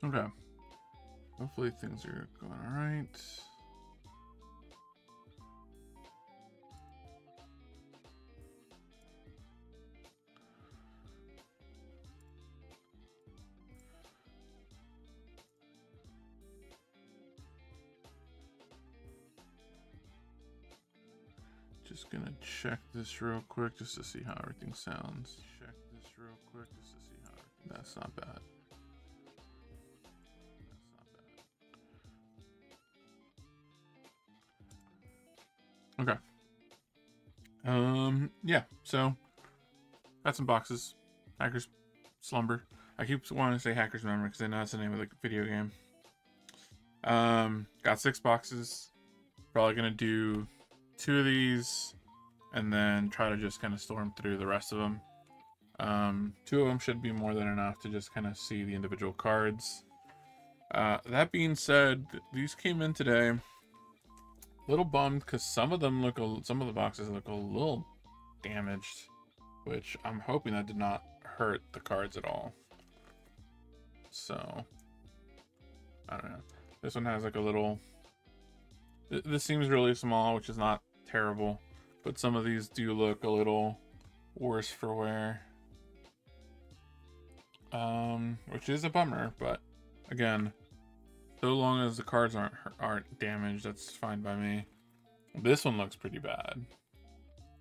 Okay. Hopefully things are going all right. Just gonna check this real quick just to see how everything sounds. Check this real quick just to see how everything. That's not bad. That's not bad. Okay. Yeah. So got some boxes. Hackers Slumber. I keep wanting to say Hackers Memory because I know that's the name of the video game. Got 6 boxes. Probably gonna do 2 of these and then try to just kind of storm through the rest of them. 2 of them should be more than enough to just kind of see the individual cards. That being said, these came in today. A little bummed because some of the boxes look a little damaged, which I'm hoping that did not hurt the cards at all. So I don't know. This one has like a little. This seems really small, which is not terrible, but some of these do look a little worse for wear. Which is a bummer, but again, so long as the cards aren't damaged, that's fine by me. This one looks pretty bad.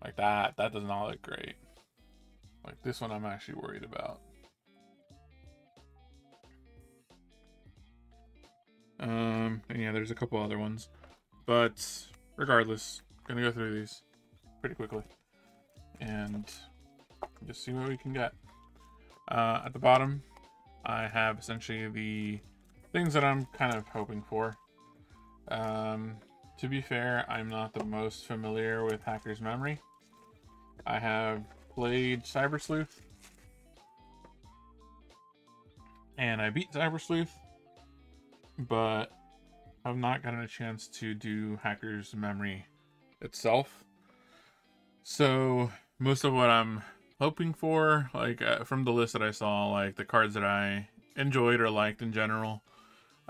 Like that does not look great. Like this one I'm actually worried about. And yeah, there's a couple other ones. But regardless, gonna go through these pretty quickly and just see what we can get. At the bottom, I have essentially the things that I'm kind of hoping for. To be fair, I'm not the most familiar with Hacker's Memory. I have played Cyber Sleuth, and I beat Cyber Sleuth, but I've not gotten a chance to do Hacker's Memory itself. So most of what I'm hoping for, like from the list that I saw, like the cards that I enjoyed or liked in general,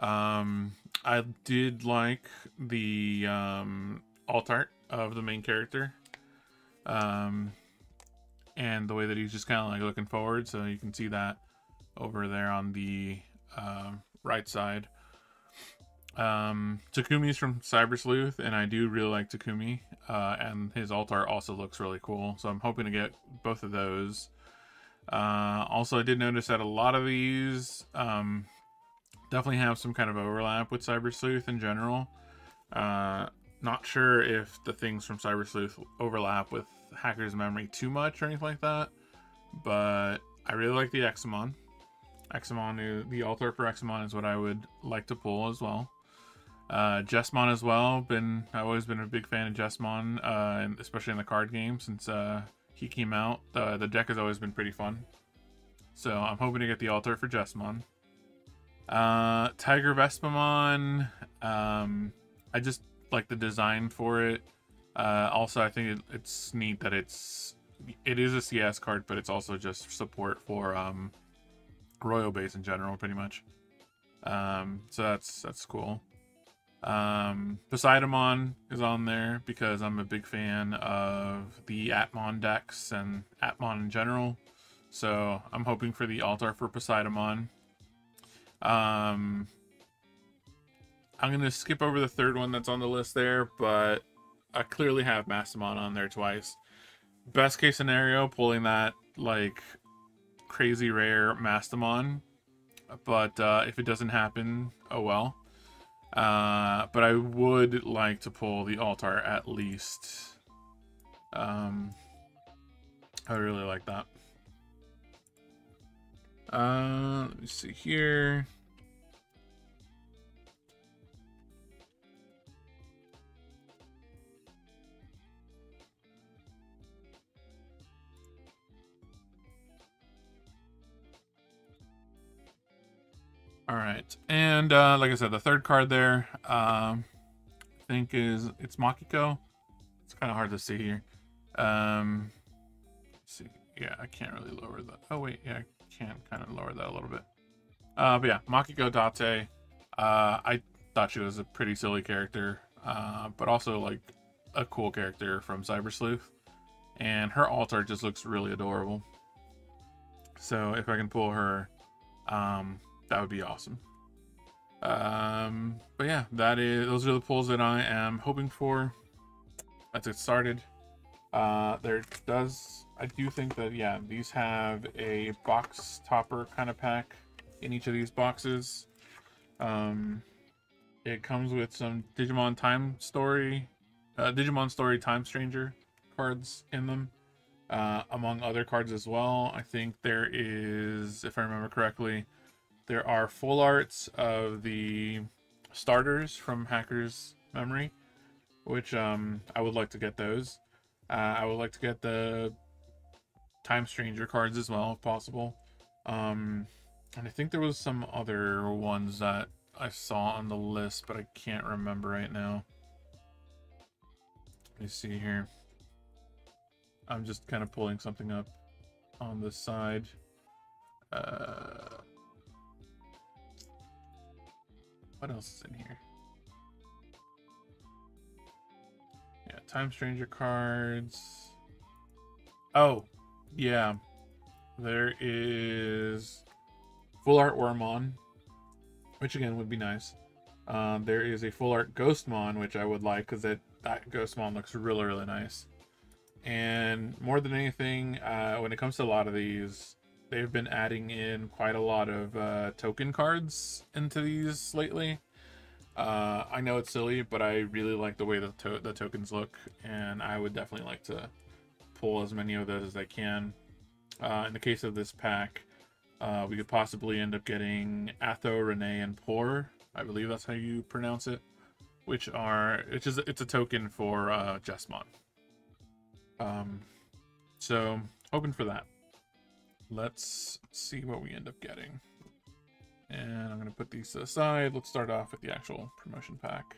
I did like the alt art of the main character, and the way that he's just kind of like looking forward. So you can see that over there on the right side. Takumi's from Cyber Sleuth, and I do really like Takumi, and his alt art also looks really cool, so I'm hoping to get both of those. Also, I did notice that a lot of these definitely have some kind of overlap with Cyber Sleuth in general. Not sure if the things from Cyber Sleuth overlap with Hacker's Memory too much or anything like that, but I really like the Examon. The alt art for Examon is what I would like to pull as well. Jessmon as well. I've always been a big fan of Jessmon, and especially in the card game since he came out. The deck has always been pretty fun, so I'm hoping to get the alt art for Jessmon. Tiger Vespamon. I just like the design for it. Also, I think it's neat that it is a CS card, but it's also just support for Royal Base in general, pretty much. So that's cool. Poseidon is on there because I'm a big fan of the Atmon decks and Atmon in general. So I'm hoping for the altar for Poseidon. I'm gonna skip over the third one that's on the list there, but I clearly have Mastamon on there twice. Best case scenario, pulling that like crazy rare Mastamon, but if it doesn't happen, oh well. But I would like to pull the altar at least. I really like that. Let me see here. All right, and like I said, the third card there, I think it's Makiko. It's kind of hard to see here. Let's see, yeah, I can't really lower that. Oh wait, yeah, I can kind of lower that a little bit. But yeah, Makiko Date. I thought she was a pretty silly character, but also like a cool character from Cyber Sleuth. And her alt art just looks really adorable. So if I can pull her, that would be awesome. But yeah, those are the pulls that I am hoping for. Let's get started. I do think that, yeah, these have a box topper kind of pack in each of these boxes. It comes with some Digimon Story Time Stranger cards in them, among other cards as well. I think there is, if I remember correctly, there are full arts of the starters from Hacker's Memory, which I would like to get those. I would like to get the Time Stranger cards as well, if possible. And I think there was some other ones that I saw on the list, but I can't remember right now. Let me see here. I'm just kind of pulling something up on the side. What else is in here? Yeah, Time Stranger cards. Oh, yeah. There is full art Wormmon, which again would be nice. There is a full art Ghostmon, which I would like because that Ghostmon looks really, really nice. And more than anything, when it comes to a lot of these, they've been adding in quite a lot of token cards into these lately. I know it's silly, but I really like the way the tokens look, and I would definitely like to pull as many of those as I can. In the case of this pack, we could possibly end up getting Atho, Renee, and Poor. I believe that's how you pronounce it. It's a token for Jesmon. So hoping for that. Let's see what we end up getting. And I'm gonna put these aside. Let's start off with the actual promotion pack.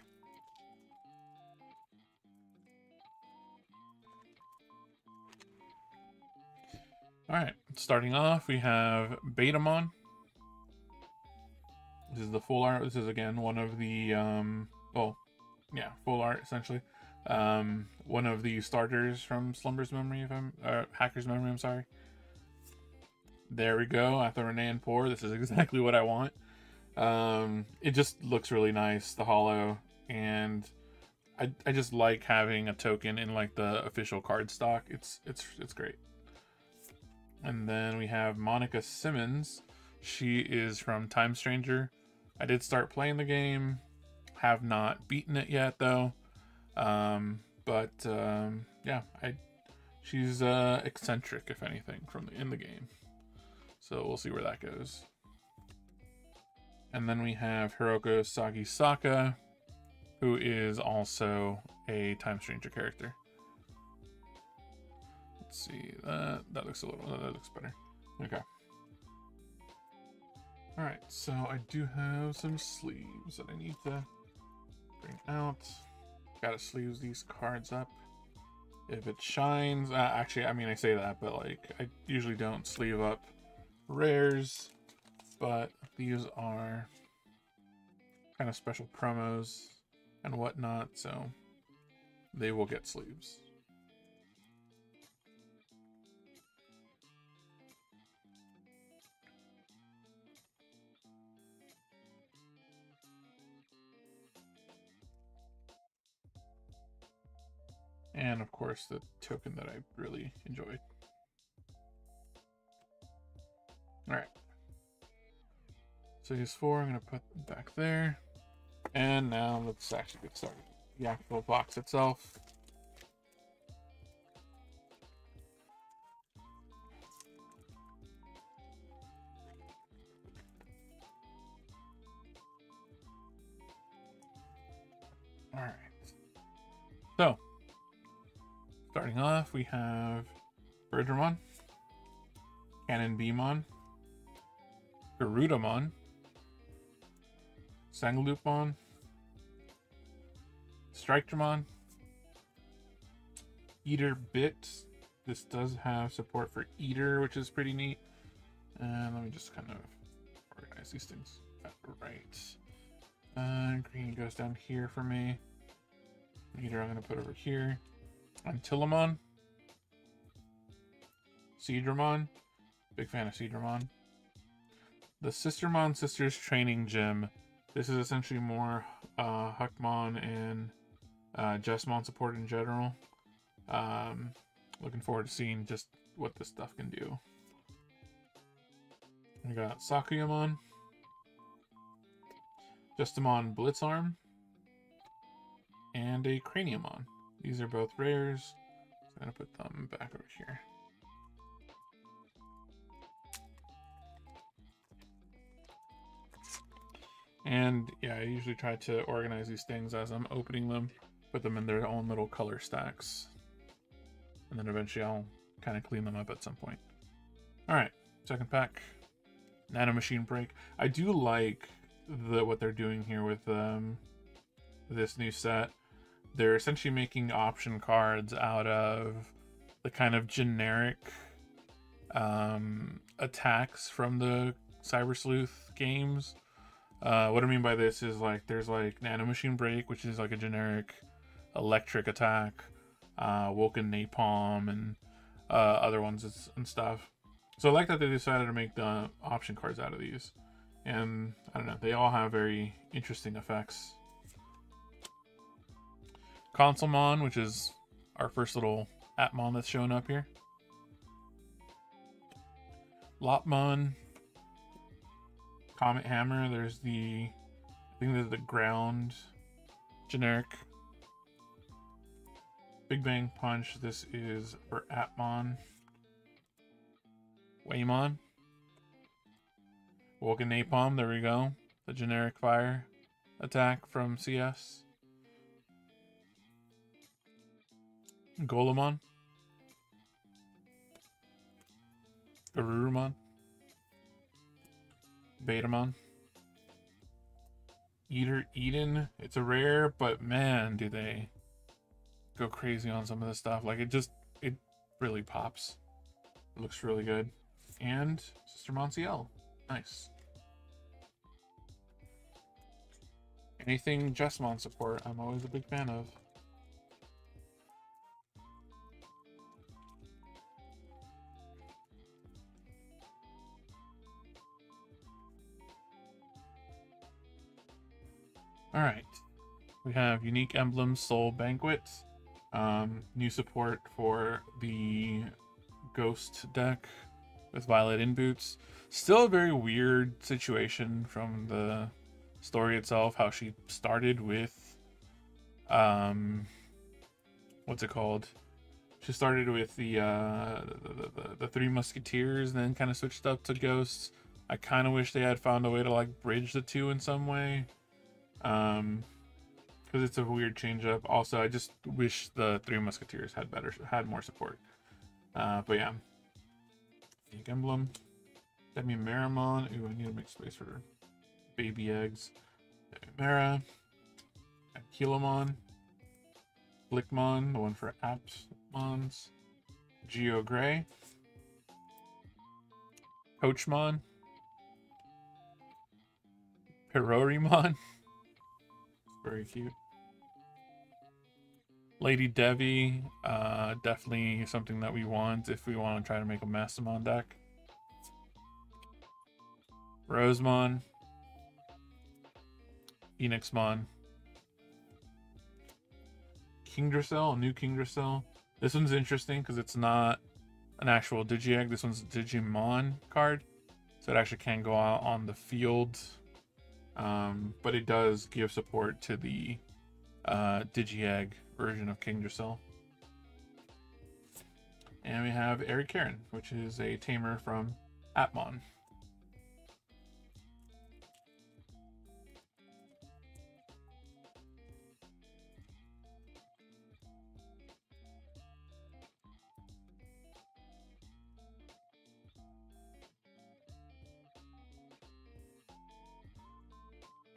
Alright, starting off, we have Betamon. This is the full art. This is, again, one of the, full art, essentially. One of the starters from Slumber's Memory, Hacker's Memory, I'm sorry. There we go, Atho, Renee, and Poor. This is exactly what I want. It just looks really nice, the holo, and I just like having a token in, like, the official card stock. It's great. And then we have Monica Simmons. She is from Time Stranger. I did start playing the game. Have not beaten it yet, though. She's eccentric, if anything, in the game. So we'll see where that goes. And then we have Hiroko Sagisaka, who is also a Time Stranger character. Let's see, that looks better. Okay. Alright, so I do have some sleeves that I need to bring out. Gotta sleeve these cards up. If it shines, actually, I mean, I say that, but like, I usually don't sleeve up rares, but these are kind of special promos and whatnot, so they will get sleeves. And of course, the token that I really enjoyed. Alright. So here's 4, I'm going to put them back there. And now let's actually get started. The actual box itself. Alright. So, starting off, we have Birdramon, Cannon Beamon, Garudamon, Sangaloopmon, Strikedramon, Eater Bit. This does have support for Eater, which is pretty neat. And let me just kind of organize these things. Right. Green goes down here for me. Meter I'm gonna put over here. Antilamon. Seadramon. Big fan of Seadramon. The Sistermon Sisters Training Gym. This is essentially more Huckmon and Jessmon support in general. Looking forward to seeing just what this stuff can do. We got Sakuyamon. Justamon Blitzarm. And a Craniumon. These are both rares. So I'm going to put them back over here. And yeah, I usually try to organize these things as I'm opening them, put them in their own little color stacks. And then eventually I'll kind of clean them up at some point. Alright, second pack. Nano Machine Break. I do like what they're doing here with this new set. They're essentially making option cards out of the kind of generic attacks from the Cyber Sleuth games. What I mean by this is like there's like Nano Machine Break, which is like a generic electric attack, Woken Napalm, and other ones and stuff. So I like that they decided to make the option cards out of these. And I don't know, they all have very interesting effects. Consolemon, which is our first little Atmon that's showing up here. Lopmon. Comet Hammer, there's I think there's the ground generic. Big Bang Punch, this is for Atmon. Waymon. Woken Napalm, there we go. The generic fire attack from CS. Golemon. Garurumon. Betamon. Eater Eden. It's a rare, but man, do they go crazy on some of this stuff. Like it really pops. It looks really good. And Sister Monsiel. Nice. Anything Jessmon support, I'm always a big fan of. Alright. We have Unique Emblems Soul Banquet. New support for the Ghost deck with Violet in boots. Still a very weird situation from the story itself, how she started with what's it called? She started with the Three Musketeers and then kind of switched up to Ghosts. I kind of wish they had found a way to like bridge the two in some way. Because it's a weird change up. Also, I just wish the Three Musketeers had more support. But yeah. Unique Emblem. Demi-Maramon. Ooh, I need to make space for baby eggs. Demi-Mara. Aquilamon. Blickmon, the one for Apsmons. Geo Gray. Coachmon. Perorimon. Very cute. Lady Devi, definitely something that we want if we want to try to make a Mastamon deck. Rosemon. Phoenixmon. Kingdrassil, a new Kingdrassil. This one's interesting because it's not an actual Digi-Egg. This one's a Digimon card. So it actually can go out on the field. But it does give support to the Digi-Egg version of Kingdrassil. And we have Erikarin, which is a tamer from Atmon.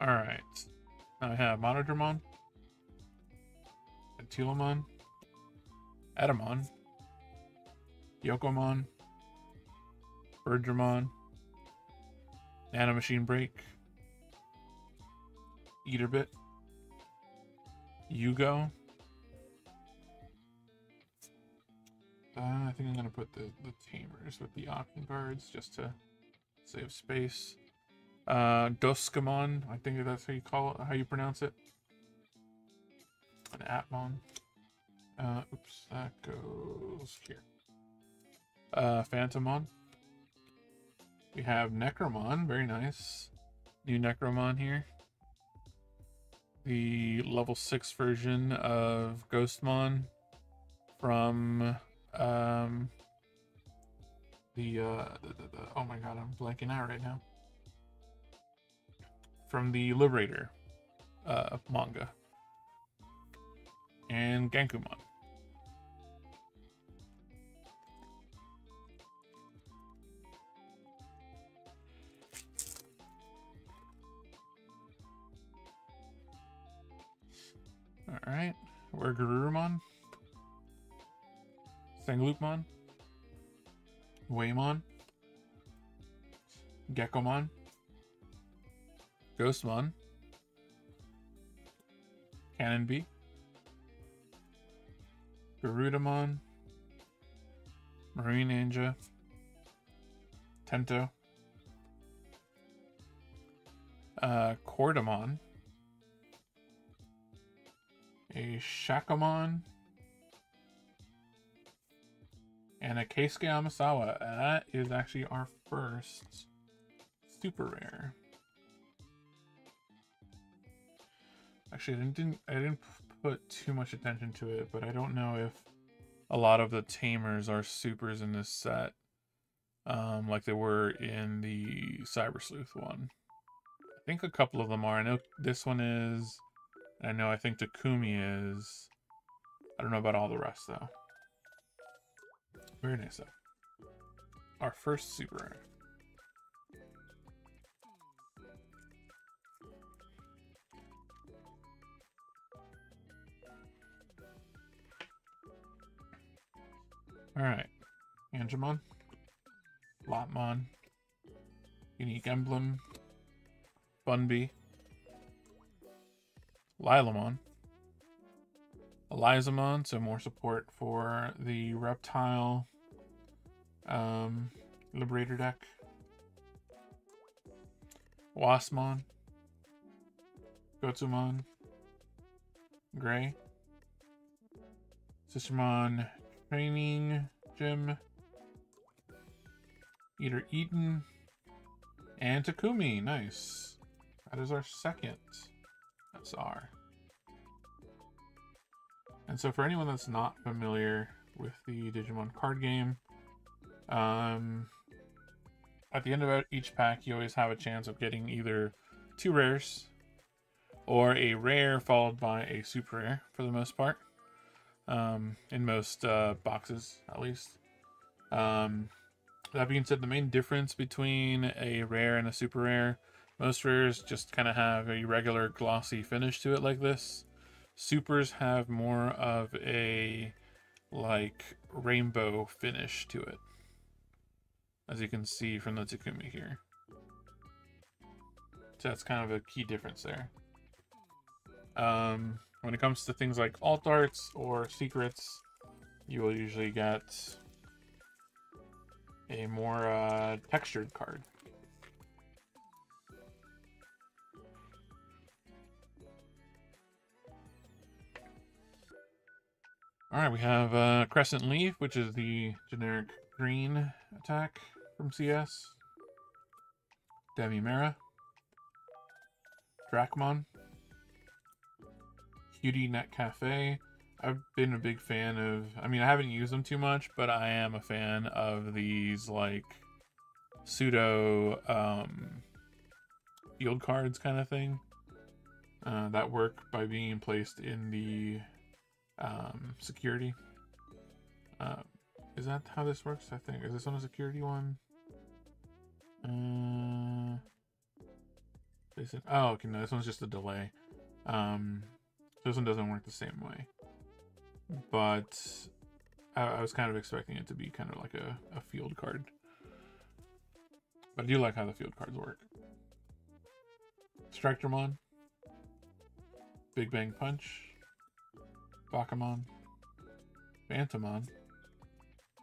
Alright. Now we have Monodramon. Antilamon. Etamon. Yokomon. Birdramon. Nanomachine Break, Eaterbit, Yugo. I think I'm gonna put the tamers with the option cards just to save space. Doskamon, I think that's how you call it, how you pronounce it. An Atmon. Oops, that goes here. Phantomon. We have Necromon, very nice. New Necromon here. The level 6 version of Ghostmon from oh my god, I'm blanking out right now. From the Liberator manga. And Gankumon. Alright, we're Garurumon, Sangloopmon, Waymon, Geckomon, Ghostmon, Cannonbee, Garudamon, Marine Ninja, Tento, Cordamon, a Shakamon, and a Keisuke Amasawa. That is actually our first super rare. Actually, I didn't put too much attention to it, but I don't know if a lot of the tamers are supers in this set, like they were in the Cyber Sleuth one. I think a couple of them are. I know this one is. I think Takumi is. I don't know about all the rest, though. Very nice, though. Our first super rare. Alright. Angemon. Lotmon. Unique Emblem. Bunby. Lilamon. Elizamon, so more support for the Reptile Liberator deck. Wasmon. Gotsumon. Gray. Sistermon Training Gym. Eater Eden. And Takumi, nice. That is our second SR. And so for anyone that's not familiar with the Digimon card game, at the end of each pack, you always have a chance of getting either 2 rares or a rare followed by a super rare for the most part, in most boxes at least. That being said, the main difference between a rare and a super rare, most rares just kind of have a regular glossy finish to it like this. Supers have more of a like rainbow finish to it, as you can see from the Takumi here. So that's kind of a key difference there. When it comes to things like alt arts or secrets, you will usually get a more textured card. Alright, we have Crescent Leaf, which is the generic green attack from CS. Demimera. Dracmon. Cutie Net Cafe. I've been a big fan of, I mean, I haven't used them too much, but I am a fan of these, like, pseudo field cards kind of thing that work by being placed in the security. Is that how this works? I think. Is this one a security one? Oh, okay, no, this one's just a delay. This one doesn't work the same way. But I was kind of expecting it to be kind of like a field card. But I do like how the field cards work. Strikemon, Big Bang Punch, Bakamon, Bantamon,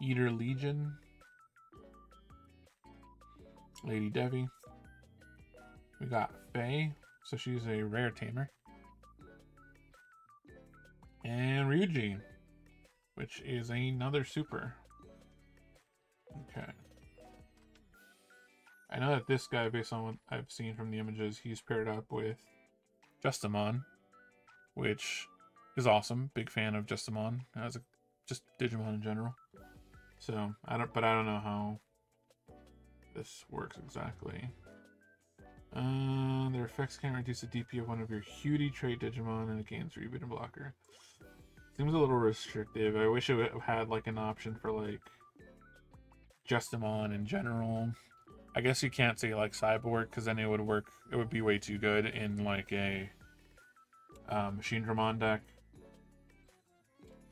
Eater Legion, Lady Devi. We got Faye, so she's a rare tamer. And Ryuji, which is another super. Okay. I know that this guy, based on what I've seen from the images, he's paired up with Justimon, which is awesome. Big fan of Justimon as just Digimon in general. So I don't know how this works exactly. Their effects can reduce the DP of one of your Cutie trait Digimon and it gains reboot and blocker. Seems a little restrictive. I wish it had like an option for like Justimon in general. I guess you can't say like Cyborg because then it would work. It would be way too good in like a Machine Dramon deck.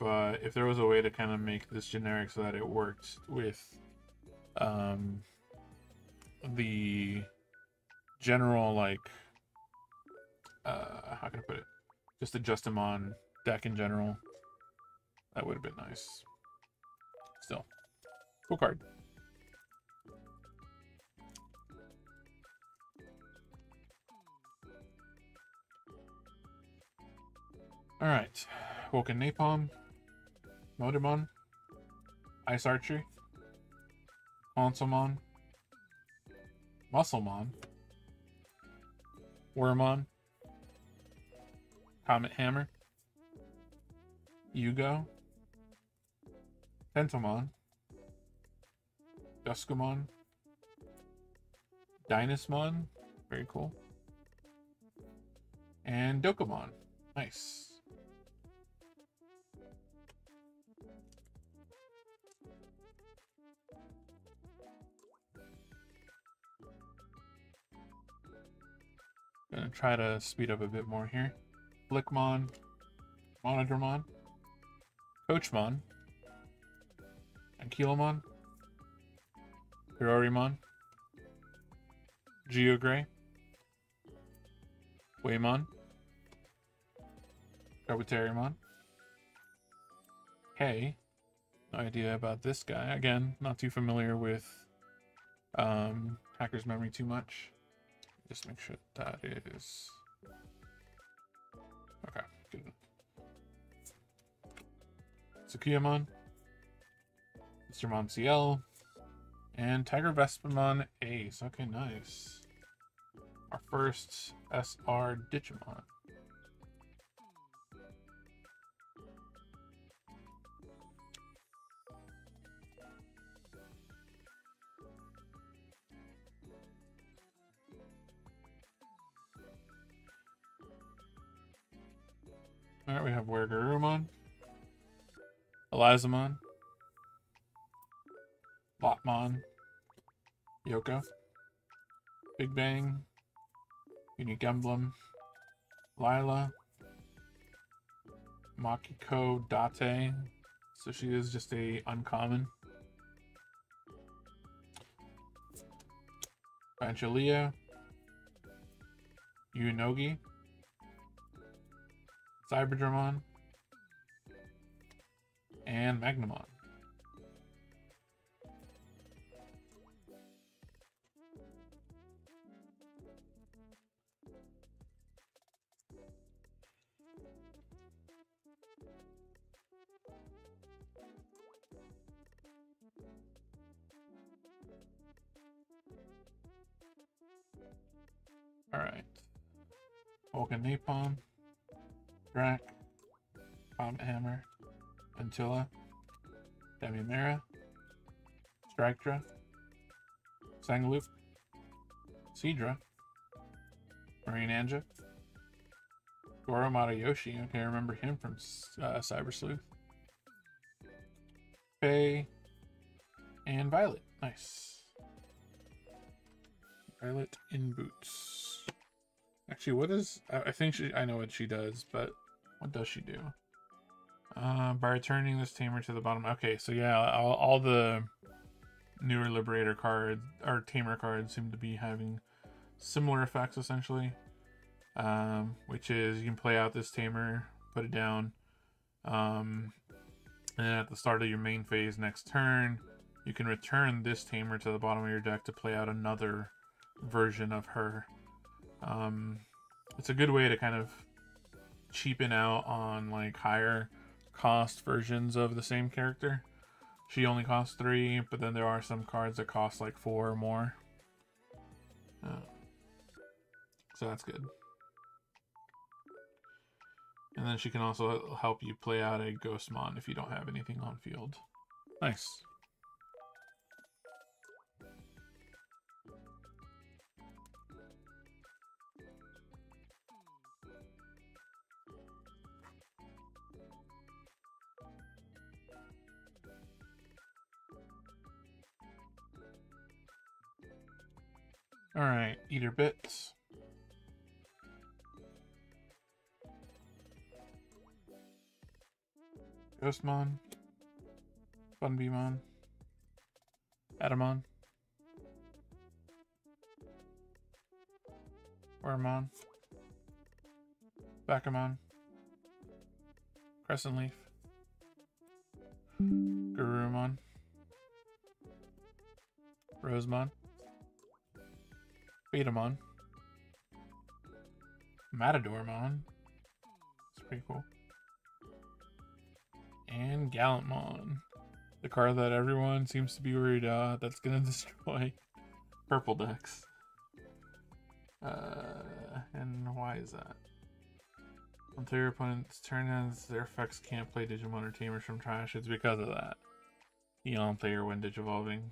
But if there was a way to kind of make this generic so that it worked with the general, like, how can I put it? Just the Justimon deck in general, that would have been nice. Still, cool card. All right, Woken Napalm, Modemon, Ice Archery, Consolmon, Musclemon, Wormon, Comet Hammer, Yugo, Tentomon, Duskumon, Dynasmon, very cool, and Dokomon. Nice. Gonna try to speed up a bit more here. Flickmon, Monodramon, Coachmon, Ankylomon, Hirorimon, Geogray, Waymon, Carbotarimon. Hey, no idea about this guy. Again, not too familiar with Hacker's Memory too much. Just make sure that is okay. Good. Tsukiyamon, Mr. CL, and Tiger Vespamon Ace. Okay, nice. Our first SR Digimon. Alright, we have Wergarurumon, Elizamon, Lotmon, Yoko, Big Bang, Unique Emblem, Lila, Makiko Date, so she is just a uncommon. Angelia, Unogi, Cyberdramon, and Magnamon. All right. Vulcan Napalm, Drac, Comet Hammer, Antilla, Demimera, Strikedra, Sangaloop, Seadra, Marine Anja, Goro Matayoshi. Okay, I remember him from Cyber Sleuth. Faye, and Violet. Nice. Violet in boots. Actually, what is... I think I know what she does, but what does she do? By returning this tamer to the bottom. Okay, so yeah, all the newer Liberator cards, or tamer cards, seem to be having similar effects, essentially. which is you can play out this tamer, put it down, and then at the start of your main phase next turn, you can return this tamer to the bottom of your deck to play out another version of her. It's a good way to kind of cheapen out on like higher cost versions of the same character. She only costs 3, but then there are some cards that cost like 4 or more. So that's good. And then she can also help you play out a Ghostmon if you don't have anything on field. Nice. Alright, Eater Bits. Ghostmon. Funbeemon. Adamon. Wormmon. Backamon. Crescent Leaf. Garurumon. Rosemon. Betamon. Matadormon. It's pretty cool. And Gallantmon. The card that everyone seems to be worried that's going to destroy purple decks. And why is that? Until your opponent's turn ends, their effects can't play Digimon or Tamers from trash. It's because of that. Eon player when Digivolving.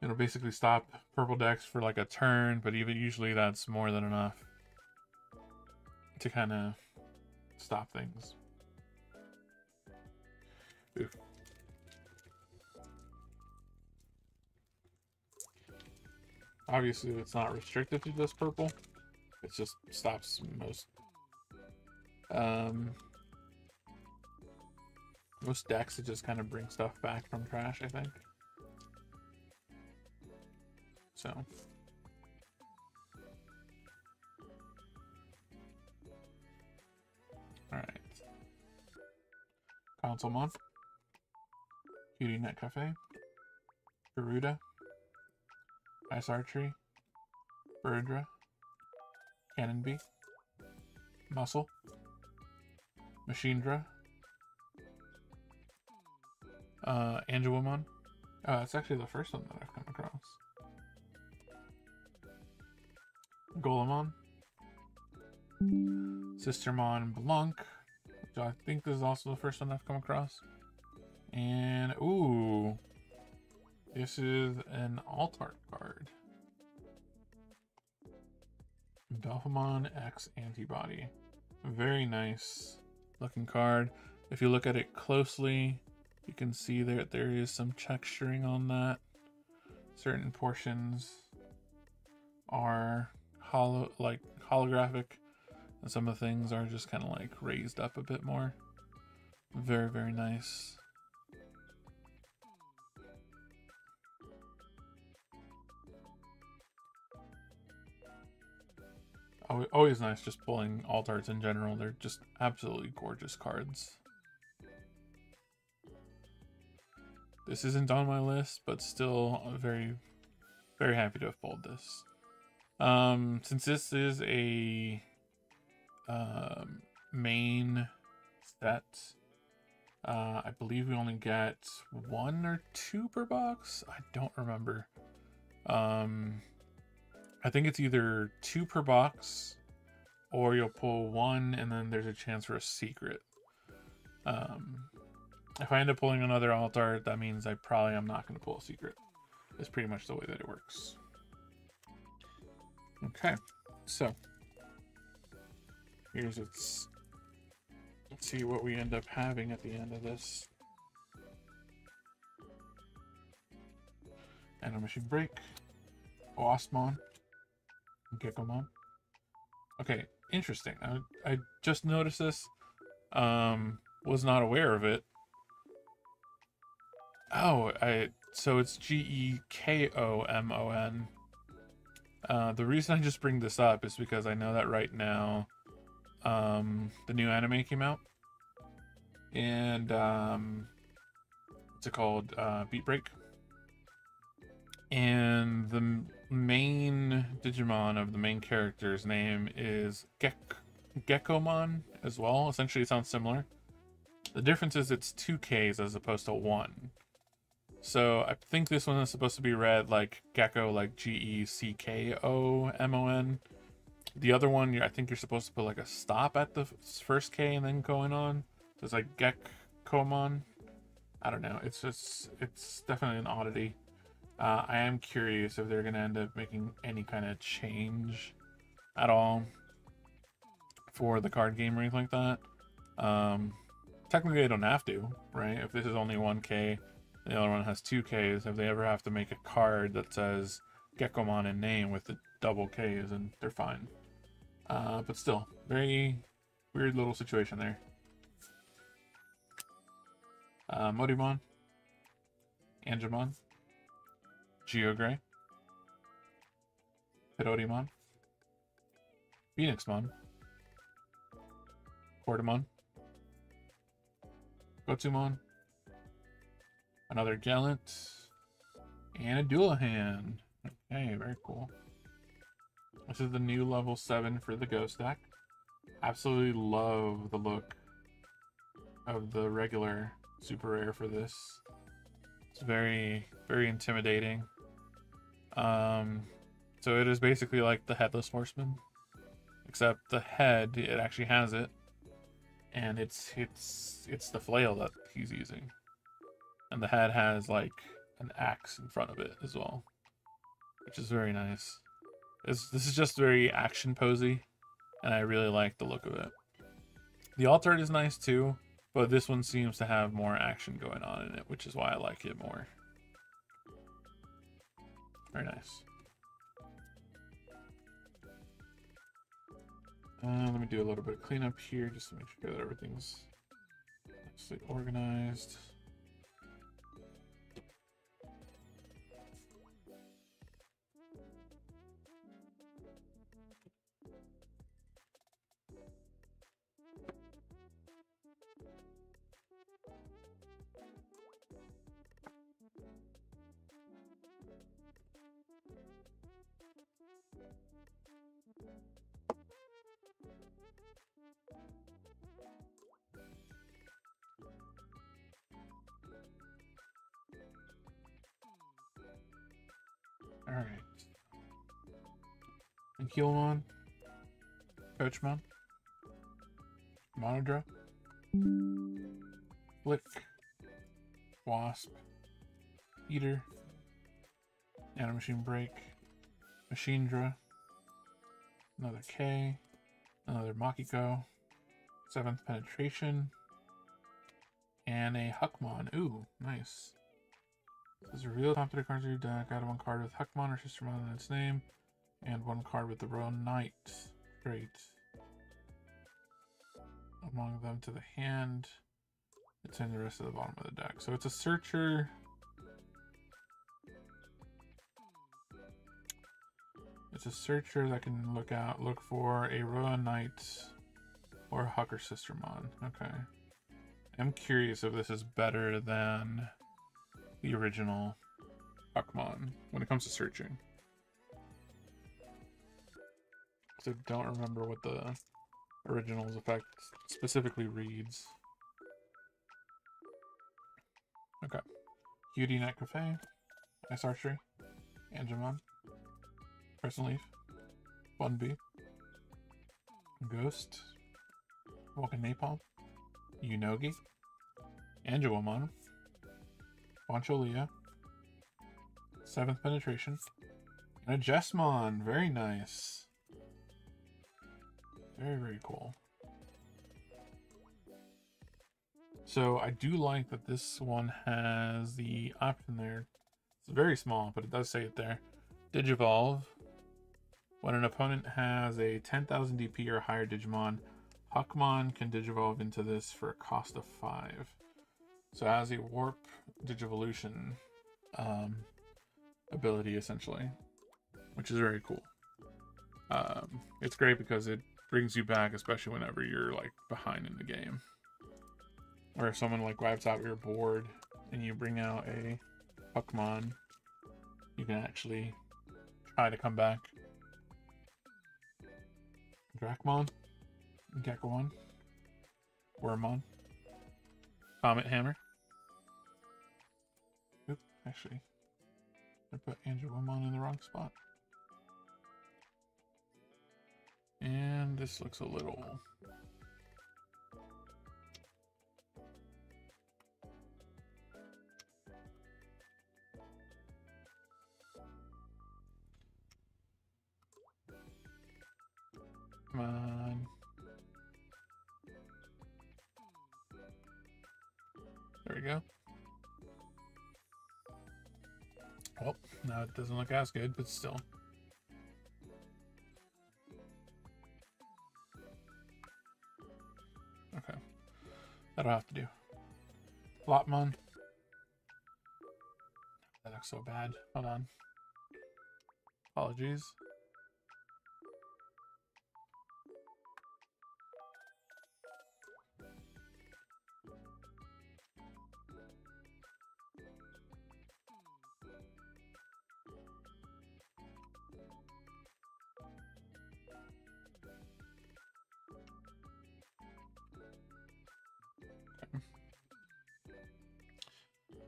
It'll basically stop purple decks for like a turn, but even usually that's more than enough to kind of stop things. Oof. Obviously, it's not restricted to just purple. It just stops most decks. It just kind of brings stuff back from trash, I think. So. Alright. Consolemon. Cutie Net Cafe. Garuda. Ice Archery. Birdra. Cannon Bee. Muscle. Machinedra. Angelwomon. Oh, that's actually the first one that I've come across. Golemon. Sistermon Blanc, which I think this is also the first one I've come across. And, ooh, this is an alt-art card. Belphemon X Antibody. Very nice looking card. If you look at it closely, you can see that there is some texturing on that. Certain portions are holographic, and some of the things are just kind of like raised up a bit more. Very, very nice. Always nice just pulling alt arts in general. They're just absolutely gorgeous cards. This isn't on my list, but still very, very happy to have pulled this. Since this is a main set, I believe we only get 1 or 2 per box. I don't remember. I think it's either 2 per box, or you'll pull 1 and then there's a chance for a secret. If I end up pulling another alt art, that means I probably am not going to pull a secret. It's pretty much the way that it works. Okay, so here's its. Let's see what we end up having at the end of this. Animation Break, Waspmon, Gekomon. Okay, interesting. I just noticed this. Was not aware of it. Oh, so it's Gekomon. The reason I just bring this up is because I know that right now, the new anime came out, and what's it called? Beat Break. And the main Digimon of the main character's name is Geckomon as well. Essentially, it sounds similar. The difference is it's 2 Ks as opposed to 1. So I think this one is supposed to be read like Gecko, like Geckomon. The other one, I think you're supposed to put like a stop at the first K and then going on. So it's like Geckomon. I don't know. It's definitely an oddity. I am curious if they're going to end up making any kind of change at all for the card game or anything like that. Technically, they don't have to, right? If this is only 1K, the other one has 2Ks. If they ever have to make a card that says Geckomon in name with the double Ks, and they're fine. But still, very weird little situation there. Modimon, Angemon, Geogray, Pidorimon, Phoenixmon, Portamon, Gotsumon, another Gallant, and a Dualahan. Okay, very cool. This is the new level 7 for the Ghost deck. Absolutely love the look of the regular super rare for this. It's very, very intimidating. So it is basically like the Headless Horseman, except the head, it actually has it, and it's the flail that he's using, and the head has like an axe in front of it as well, which is very nice. This is just very action posy, and I really like the look of it. The alt art is nice too, but this one seems to have more action going on in it, which is why I like it more. Very nice. Let me do a little bit of cleanup here just to make sure that everything's nicely organized. Alright. Ankylmon, Coachmon, Monodra, Flick, Wasp, Eater, Nanomachine Break, Machinedra, another K, another Makiko, 7th Penetration, and a Huckmon. Ooh, nice. This is revealed top 3 cards of your deck. Add 1 card with Huckmon or Sistermon in its name, and 1 card with the Royal Knight. Great. Among them to the hand. It's in the rest of the bottom of the deck. So it's a searcher. It's a searcher that can look for a Royal Knight or a Huck or Sistermon. Okay. I'm curious if this is better than the original Huckmon when it comes to searching. Because I don't remember what the original's effect specifically reads. Okay. Cutie Net Cafe, Ice Archery, Angemon, Crescent Leaf, Bun Bee, Ghost, Vulcan Napalm, Unogi, Angelomon, Boncholia, 7th Penetration, and a Jesmon. Very nice. Very, very cool. So I do like that this one has the option there. It's very small, but it does say it there. Digivolve. When an opponent has a 10,000 DP or higher Digimon, Huckmon can Digivolve into this for a cost of 5. So it has a Warp Digivolution ability, essentially, which is very cool. It's great because it brings you back, especially whenever you're like behind in the game. Or if someone like wipes out your board and you bring out a Pokemon, you can actually try to come back. Dracmon, Gekkomon, Wormmon, Comet Hammer. Oop, actually, I put Angelomon in the wrong spot. And this looks a little... Come on. There we go. Well, now it doesn't look as good, but still. Okay. That'll have to do. Lopmon. That looks so bad. Hold on. Apologies.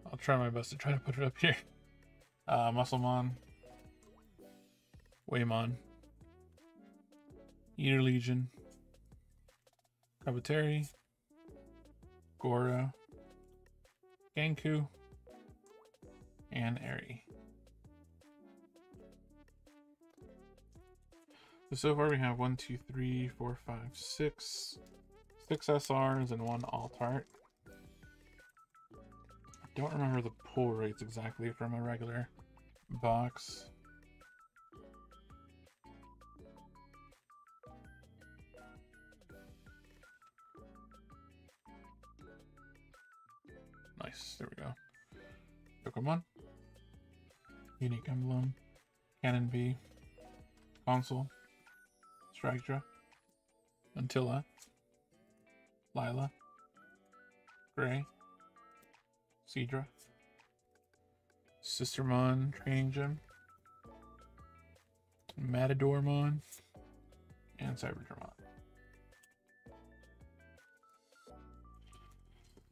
I'll try my best to try to put it up here. Musclemon, Waymon, Eater Legion, Kabutery, Goro, Genku, and Eri. So far we have 1, 2, 3, 4, 5, 6 SRs and 1 alt-art. I don't remember the pull rates exactly from a regular box. Nice, there we go. Pokemon, Unique Emblem, Cannon B, Console, Strikedra, Antilla, Lila, Gray, Seadra, Sistermon Training Gym, Matadormon, and Cyberdramon.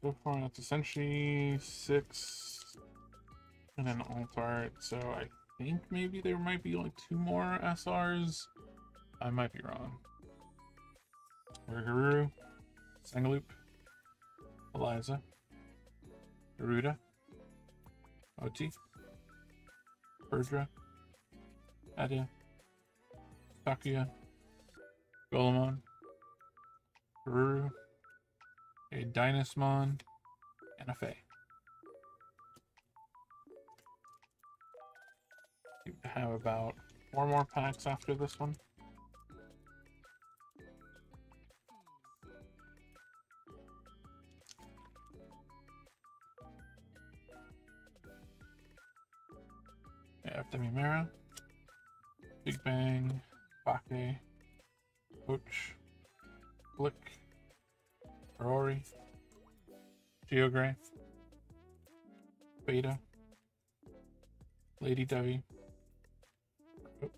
So far, that's essentially 6 and an alt-art, so I think maybe there might be like 2 more SRs. I might be wrong. Urgaruru, Sangaloop, Eliza, Garuda, Oti, Perdra, Adia, Takuya, Golemon, Garuru, a Dynasmon, and a Fae. We have about 4 more packs after this one. Mera, Big Bang, Bake, Poach, Blick, Aurori, Geogray, Beta, Lady Devi,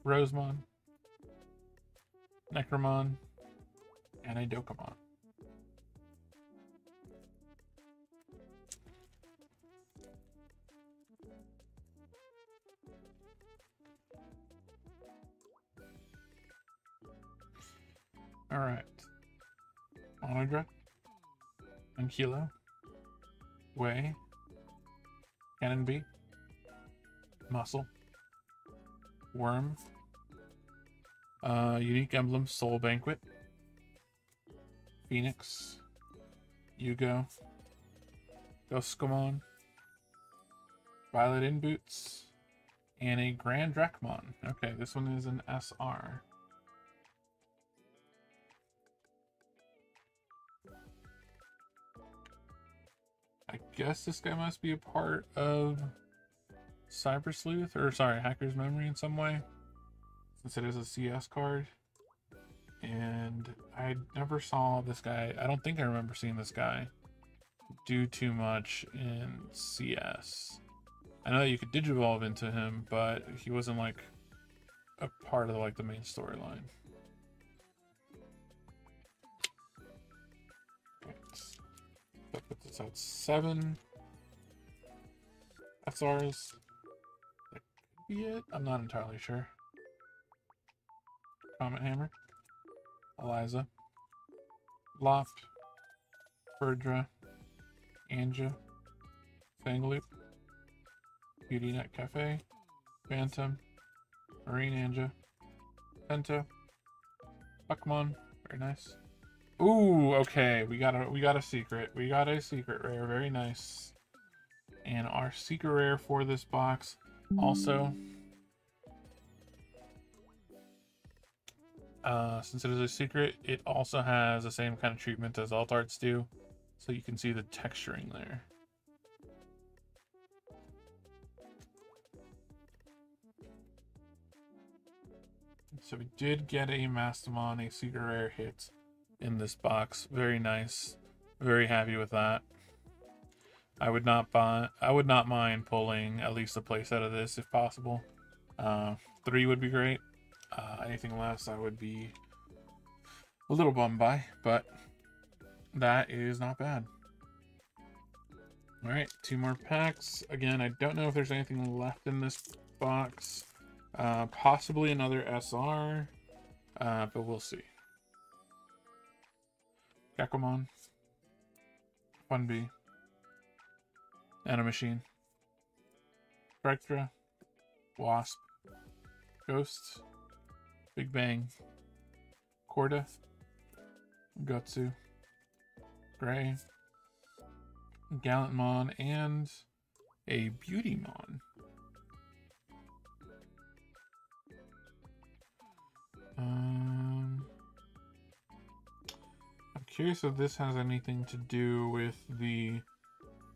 Rosemon, Necromon, and a Dokemon. Alright. Onodra, Ankylo, Way, Cannon B, Muscle, Worm, Unique Emblem Soul Banquet, Phoenix, Yugo, Goskomon, Violet In Boots, and a Grand Dracmon. Okay, this one is an SR. I guess this guy must be a part of Cyber Sleuth, or sorry, Hacker's Memory in some way. since it is a CS card. And I never saw this guy. I don't think I remember seeing this guy do too much in CS. I know that you could digivolve into him, but he wasn't like a part of like the main storyline. That puts us at 7 SRs. That could be it. I'm not entirely sure. Comet Hammer, Eliza, Loft, Verdra, Anja, Fangloop, Beauty Net Cafe, Phantom, Marine Anja, Penta, Pokemon, very nice. Ooh, okay, we got a secret. We got a secret rare, very nice. And our secret rare for this box also, since it is a secret, it also has the same kind of treatment as alt arts do, so you can see the texturing there. So we did get a Mastamon, a secret rare hit in this box. Very nice. Very happy with that. I would not mind pulling at least a playset of this if possible. 3 would be great. Anything less I would be a little bummed by, but that is not bad. Alright, 2 more packs. Again, I don't know if there's anything left in this box. Possibly another SR, but we'll see. Geckomon, Funbee, Nanomachine, Spectra, Wasp, Ghost, Big Bang, Corda, Gutsu, Gray, Gallantmon, and a Beautymon. I'm curious if this has anything to do with the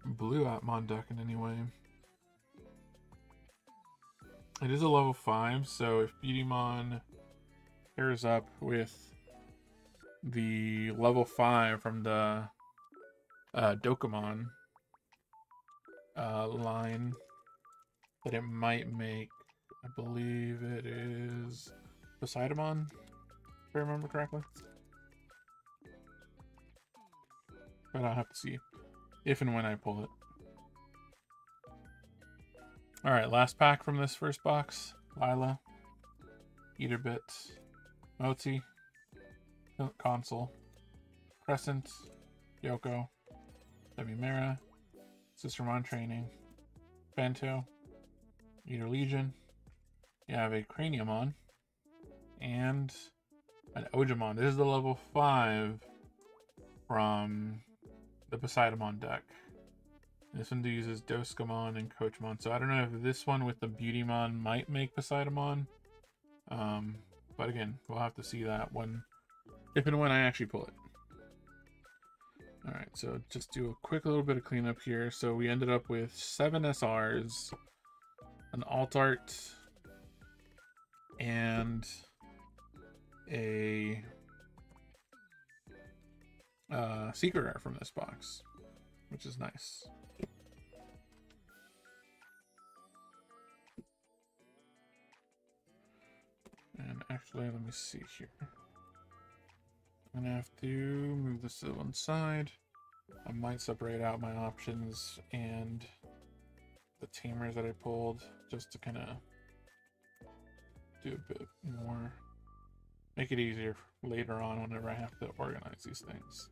Blue Atmon deck in any way. It is a level 5, so if Beautymon pairs up with the level 5 from the Dokemon line, that it might make, I believe it is Poseidon, if I remember correctly. But I'll have to see if and when I pull it. Alright, last pack from this first box. Lila, Eaterbit, Moti, Console, Crescent, Yoko, Demimera, Sistermon Training, Bento, Eater Legion. You have a Craniumon and an Ojamon. This is the level 5 from the Poseidon deck. This one uses Doskamon and Coachmon. So I don't know if this one with the Beautymon might make Poseidon. But again, we'll have to see that when, if and when I actually pull it. Alright, so just do a quick little bit of cleanup here. So we ended up with 7 SRs, an alt art, and a secret rare from this box, which is nice. And actually, let me see here. I'm gonna have to move this to one side. I might separate out my options and the tamers that I pulled just to kind of do a bit more, make it easier later on whenever I have to organize these things.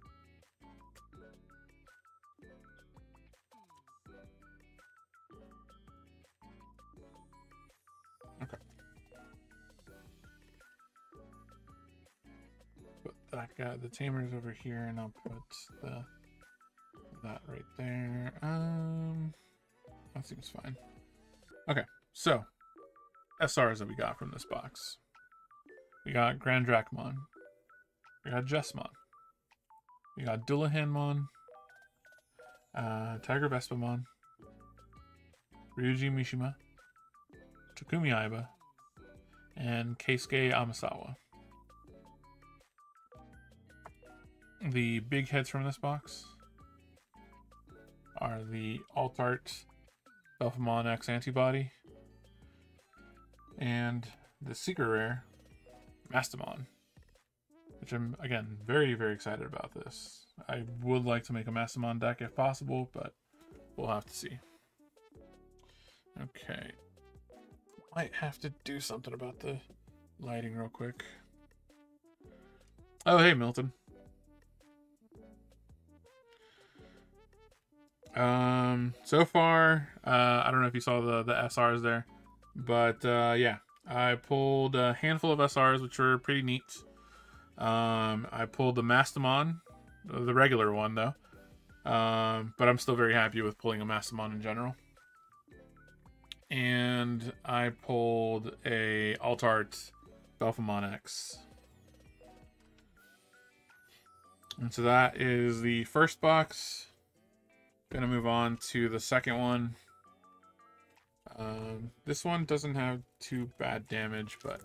Okay. Put that guy, the tamers over here, and I'll put that right there. That seems fine. Okay, so SRs that we got from this box. We got Grand Dracmon. We got Jessmon. We got Dullahanmon. Tiger Vespamon. Ryuji Mishima. Takumi Aiba. and Keisuke Amasawa. The big heads from this box are the Alt Art Belphemon X Antibody and the Secret Rare Mastamon, which I'm, again, very, very excited about this. I would like to make a Mastamon deck if possible, but we'll have to see. Okay. Might have to do something about the lighting real quick. Oh, hey, Milton. So far, I don't know if you saw the SRs there, but yeah, I pulled a handful of SRs, which were pretty neat. I pulled the Mastamon, the regular one though, but I'm still very happy with pulling a Mastamon in general. And I pulled a Alt Art Belphemon X. And so that is the first box. Gonna move on to the second one. This one doesn't have too bad damage, but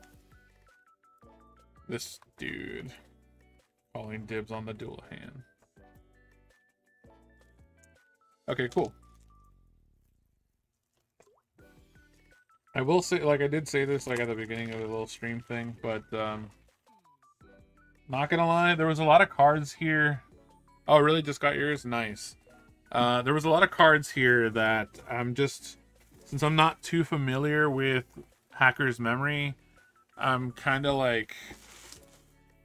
this dude calling dibs on the dual hand. Okay, cool. I will say, like I did say this like at the beginning of the little stream thing, but not gonna lie, there was a lot of cards here. Oh, really? Just got yours? Nice. There was a lot of cards here that I'm just, since I'm not too familiar with Hacker's Memory, I'm kind of like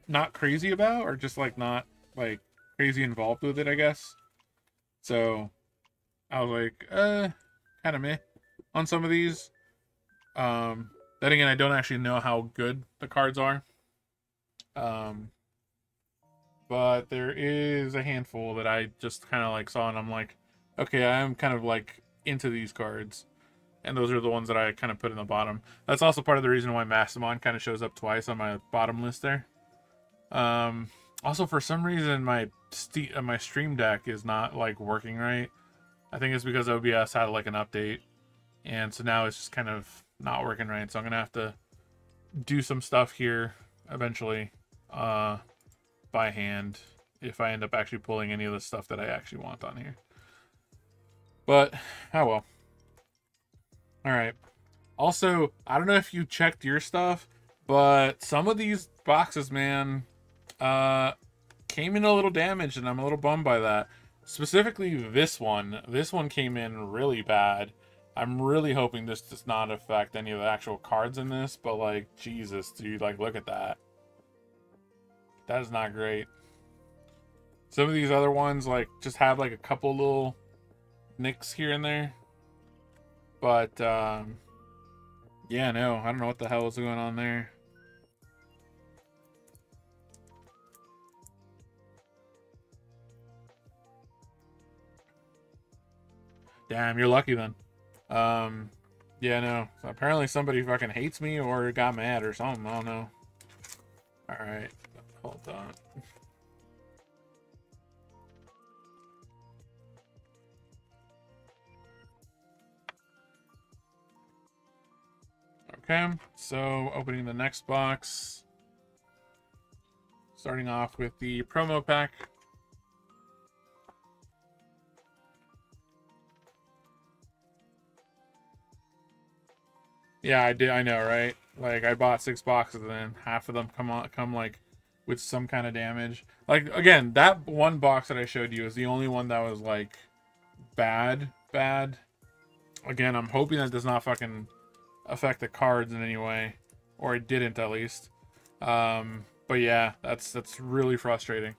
not crazy about, or just like not like crazy involved with it, I guess. So I was like, kind of meh on some of these. Then again, I don't actually know how good the cards are. But there is a handful that I just kind of like saw and I'm like, okay, I am kind of like into these cards. And those are the ones that I kind of put in the bottom. That's also part of the reason why Mastamon kind of shows up twice on my bottom list there. Also, for some reason, my Stream Deck is not like working right. I think it's because OBS had like an update. And so now it's just kind of not working right. So I'm going to have to do some stuff here eventually by hand if I end up actually pulling any of the stuff that I actually want on here. But, oh well. Alright. Also, I don't know if you checked your stuff, but some of these boxes, man, came in a little damaged, and I'm a little bummed by that. Specifically, this one. This one came in really bad. I'm really hoping this does not affect any of the actual cards in this, but, like, Jesus, dude, like, look at that. That is not great. Some of these other ones, like, just have, like, a couple little nicks here and there. But, yeah, no, I don't know what the hell is going on there. Damn, you're lucky then. Yeah, no. So apparently somebody fucking hates me or got mad or something. I don't know. Alright. Hold on. Okay, so opening the next box. Starting off with the promo pack. Yeah, I did. I know, right? Like, I bought 6 boxes, and then half of them come like with some kind of damage. Like, again, that one box that I showed you is the only one that was like bad. Again, I'm hoping that does not fucking affect the cards in any way, or it didn't at least. But yeah, that's really frustrating.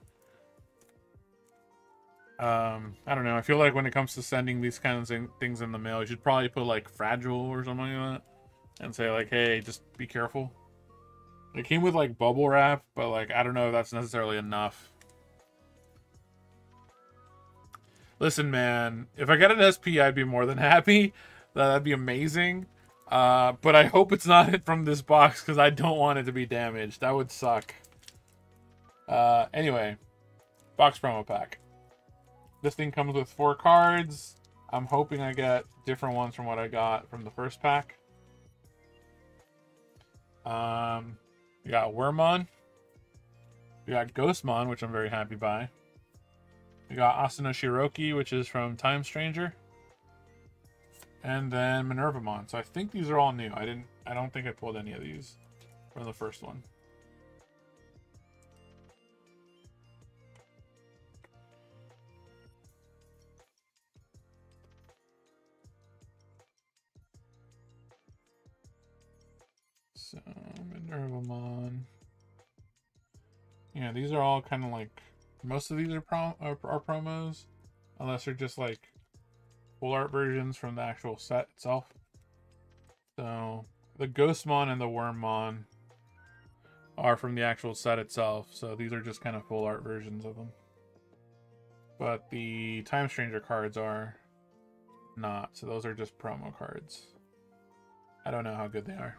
I don't know. I feel like when it comes to sending these kinds of things in the mail, you should probably put like fragile or something like that. And say, like, hey, just be careful. It came with, like, bubble wrap, but, like, I don't know if that's necessarily enough. Listen, man, if I get an SP, I'd be more than happy. That'd be amazing. But I hope it's not from this box, because I don't want it to be damaged. That would suck. Anyway, box promo pack. This thing comes with 4 cards. I'm hoping I get different ones from what I got from the first pack. We got Wormmon. We got Ghostmon, which I'm very happy by. We got Asuna Shiroki, which is from Time Stranger. And then Minervamon. So I think these are all new. I don't think I pulled any of these from the first one. So Minervamon. Yeah, these are all kind of like, most of these are promos, unless they're just like full art versions from the actual set itself. So the Ghostmon and the Wormmon are from the actual set itself, so these are just kind of full art versions of them. But the Time Stranger cards are not, so those are just promo cards. I don't know how good they are.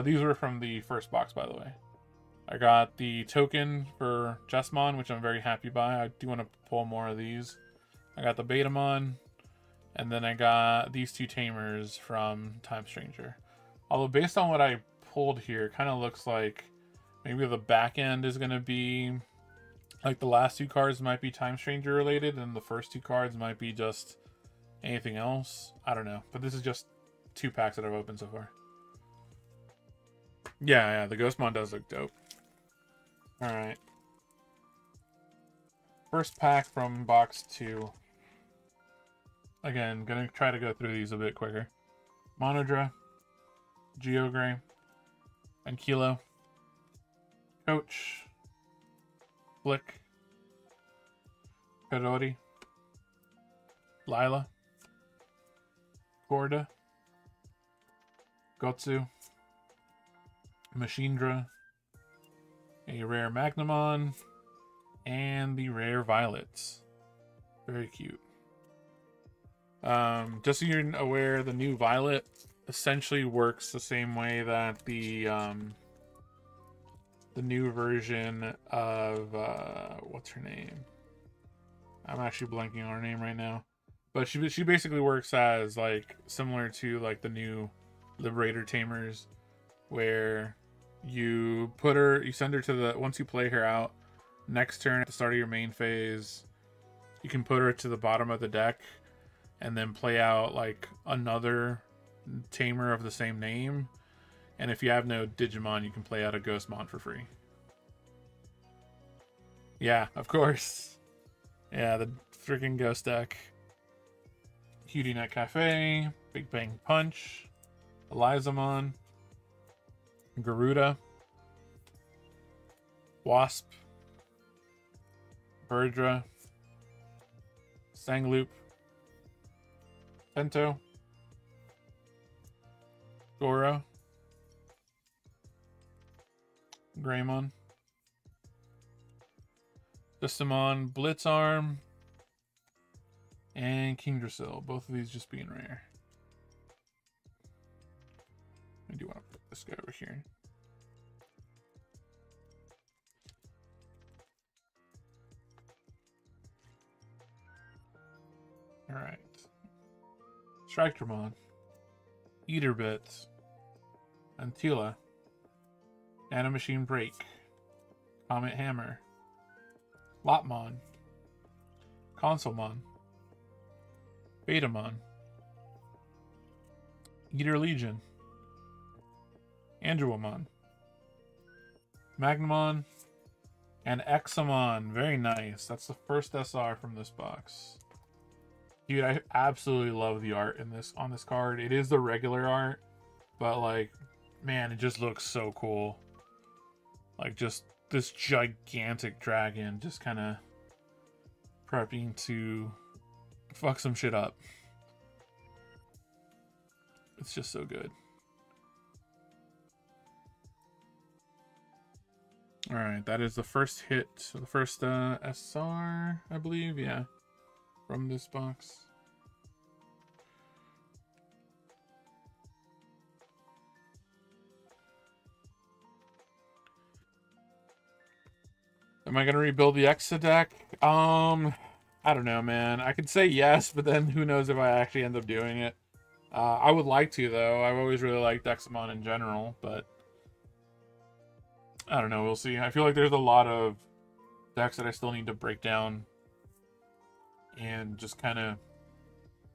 These were from the first box, by the way. I got the token for Jesmon, which I'm very happy by. I do want to pull more of these. I got the Betamon, and then I got these two Tamers from Time Stranger. Although based on what I pulled here, it kind of looks like maybe the back end is going to be, like the last two cards might be Time Stranger related, and the first two cards might be just anything else. I don't know, but this is just 2 packs that I've opened so far. Yeah, the Ghostmon does look dope. Alright. First pack from box 2. Again, gonna try to go through these a bit quicker. Monodra, Geogray, Ankylo, Coach, Flick, Karori, Lila, Gorda, Gotsu, Machindra, a rare Magnamon, and the rare Violets. Very cute. Just so you're aware, the new Violet essentially works the same way that the new version of what's her name? I'm actually blanking on her name right now, but she basically works as like similar to like the new Liberator Tamers, where you send her to the, once you play her out, next turn at the start of your main phase, you can put her to the bottom of the deck and then play out like another tamer of the same name. And if you have no Digimon, you can play out a Ghostmon for free. Yeah, of course. Yeah, the freaking Ghost deck. Cutie Net Cafe, Big Bang Punch, Elizamon, Garuda, Wasp, Birdra, Sangloop, Pento, Goro, Greymon, Justimon, Blitzarm, and Kingdrasil. Both of these just being rare. I do want to put this guy over here. Alright. Striketramon, Eaterbit, Antila, Nanomachine Break, Comet Hammer, Lopmon, Consolemon, Betamon, Eater Legion, Andrewamon, Magnamon, and Examon. Very nice. That's the first SR from this box. Dude, I absolutely love the art in this on this card. It is the regular art, but like, man, it just looks so cool. Like just this gigantic dragon just kind of prepping to fuck some shit up. It's just so good. Alright, that is the first hit, the first SR, I believe, yeah, from this box. Am I gonna rebuild the Exa deck? I don't know, man. I could say yes, but then who knows if I actually end up doing it. I would like to, though. I've always really liked Dexamon in general, but I don't know. We'll see. I feel like there's a lot of decks that I still need to break down and just kind of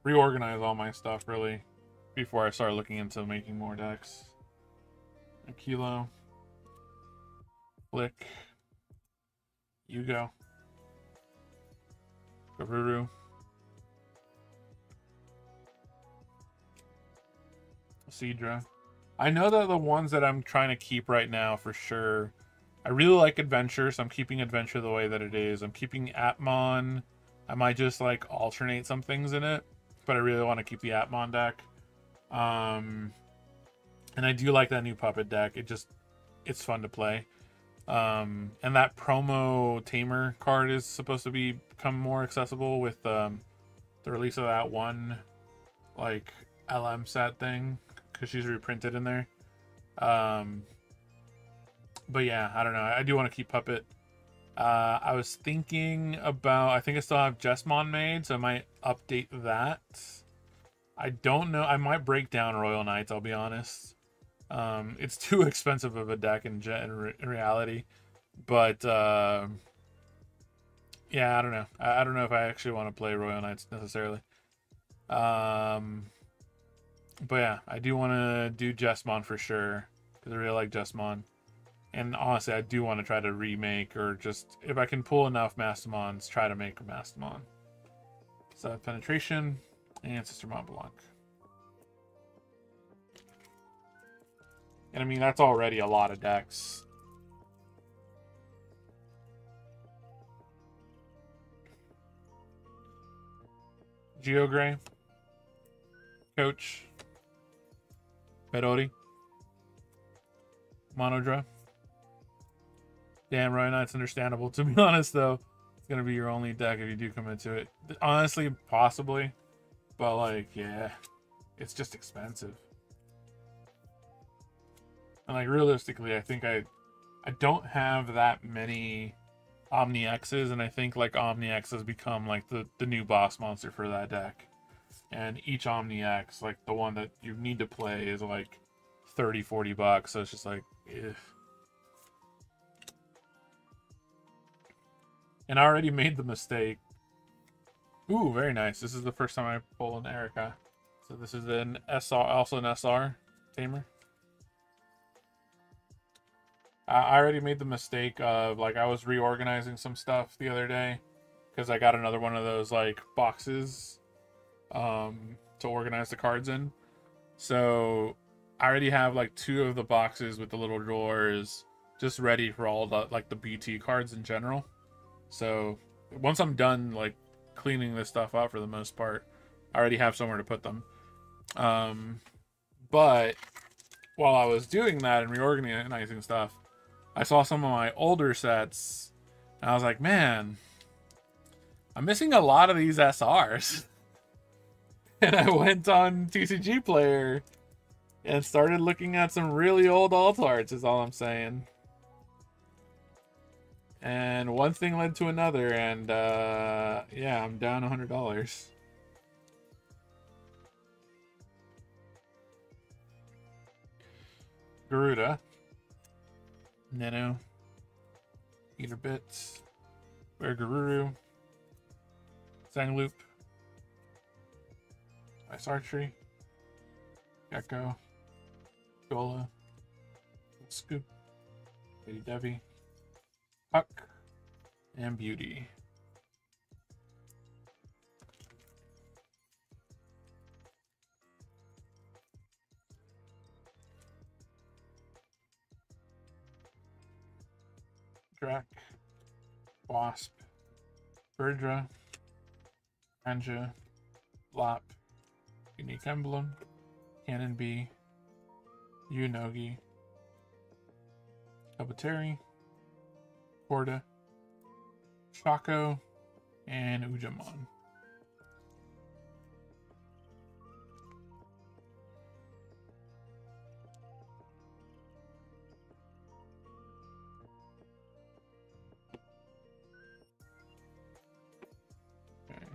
reorganize all my stuff, really, before I start looking into making more decks. A Kilo. Flick. Yugo. Garuru. Seadra. I know that the ones that I'm trying to keep right now for sure. I really like Adventure, so I'm keeping Adventure the way that it is. I'm keeping Atmon. I might just like alternate some things in it, but I really want to keep the Atmon deck. And I do like that new Puppet deck. It's fun to play. And that promo Tamer card is supposed to become more accessible with the release of that one like LM set thing, because she's reprinted in there. But yeah, I don't know. I do want to keep Puppet. I was thinking about, I think I still have Jesmon made, so I might update that. I don't know. I might break down Royal Knights, I'll be honest. It's too expensive of a deck in reality. But yeah, I don't know. I don't know if I actually want to play Royal Knights necessarily. But yeah, I do want to do Jesmon for sure, because I really like Jesmon. And honestly, I do want to try to remake, or just, if I can pull enough Mastamons, try to make a Mastamon. So Penetration and Sister Mont Blanc. And I mean, that's already a lot of decks. Geogray. Coach. Bedori. Monodra. Damn, Royal Knight's understandable. To be honest, though, it's going to be your only deck if you do come into it. Honestly, possibly. But, like, yeah. It's just expensive. And, like, realistically, I think I don't have that many Omni X's, and I think, like, Omni X has become, like, the new boss monster for that deck. And each Omni X, like, the one that you need to play is, like, 30, 40 bucks. So it's just like, ugh. And I already made the mistake. Ooh, very nice. This is the first time I pull an Erica. So this is an SR, also an SR Tamer. I already made the mistake of, like, I was reorganizing some stuff the other day, because I got another one of those, like, boxes to organize the cards in. So I already have, like, 2 of the boxes with the little drawers just ready for all the, like, the BT cards in general. So once I'm done, like, cleaning this stuff up for the most part, I already have somewhere to put them. But while I was doing that and reorganizing stuff, I saw some of my older sets, and I was like, man, I'm missing a lot of these SRs. And I went on TCG Player and started looking at some really old alt arts, is all I'm saying. And one thing led to another, and yeah, I'm down $100. Garuda. Nano. Eater Bits. Bear Garuru. Zangloop. Ice Archery. Gecko. Gola. Scoop. Lady Devi. Puck. And Beauty. Drac. Wasp. Birdra. Anja. Lop. Unique Emblem. Cannon Bee. Unogi. Kabateri. Corda. Shaco. And Ujamon. Okay.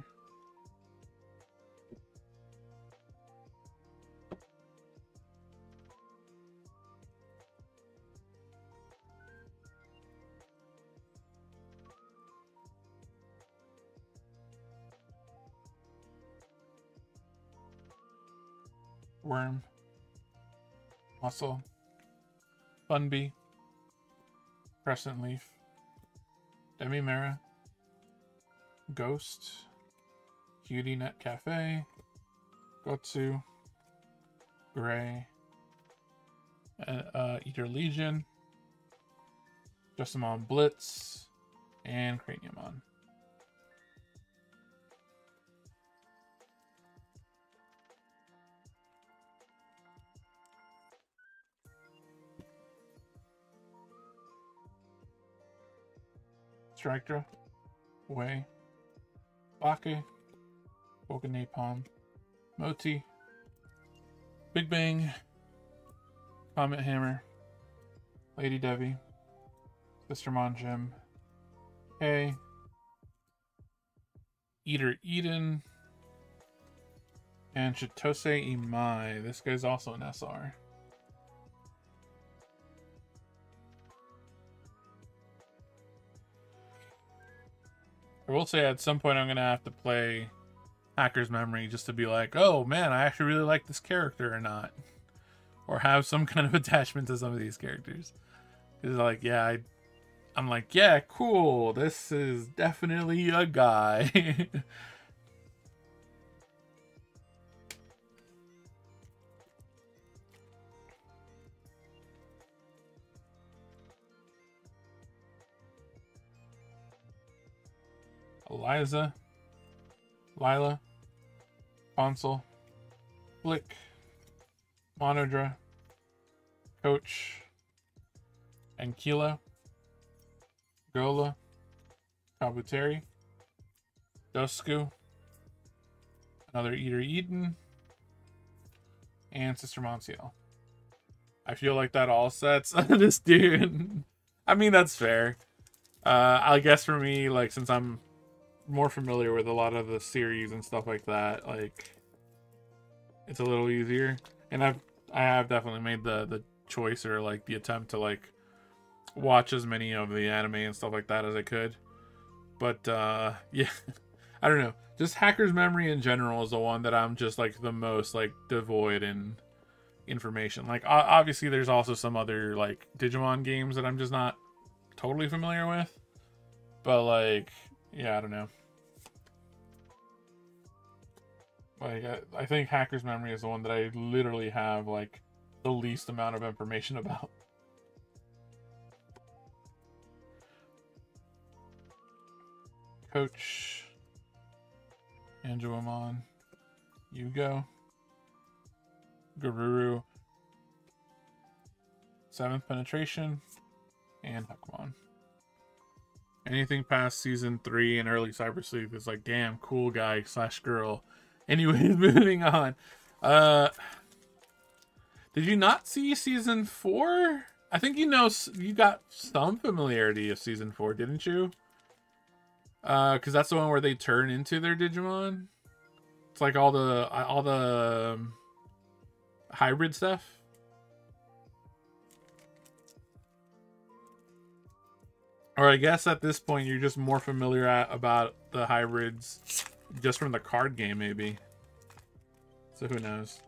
Worm, Muscle, Funbee, Crescent Leaf, Demimera, Ghost, Cutie Net Cafe, Gotsu, Gray, Eater Legion, Justimon Blitz, and Craniumon. Strikra, Way, Bake, Napalm, Moti, Big Bang, Comet Hammer, Lady Devi, Sistermon Gem, Hay, Eater Eden, and Chitose Imai. This guy's also an SR. I will say at some point I'm going to have to play Hacker's Memory just to be like, oh man, I actually really like this character or not. Or have some kind of attachment to some of these characters. Because like, yeah, I'm like, yeah, cool, this is definitely a guy. Eliza, Lila, Console, Flick, Monodra, Coach, Ankylo, Gola, Kabuteri, Dosku, another Eater Eden, and Sister Monsiel. I feel like that all sets this dude. I mean, that's fair. I guess for me, like, since I'm more familiar with a lot of the series and stuff like that, like, it's a little easier. And I have definitely made the choice or like the attempt to like watch as many of the anime and stuff like that as I could. But yeah, I don't know. Just Hacker's Memory in general is the one that I'm just like the most like devoid in information. Like obviously there's also some other like Digimon games that I'm just not totally familiar with. But like, yeah, I don't know. Like, I think Hacker's Memory is the one that I literally have, like, the least amount of information about. Coach, Angelomon, Yugo, Garuru, 7th Penetration, and Huckmon. Anything past Season 3 and early Cyber Sleuth is like, damn, cool guy / girl. Anyways, moving on. Did you not see Season 4? I think you got some familiarity of Season 4, didn't you? Because that's the one where they turn into their Digimon. It's like all the hybrid stuff. Or I guess at this point you're just more familiar about the hybrids just from the card game, maybe. So who knows?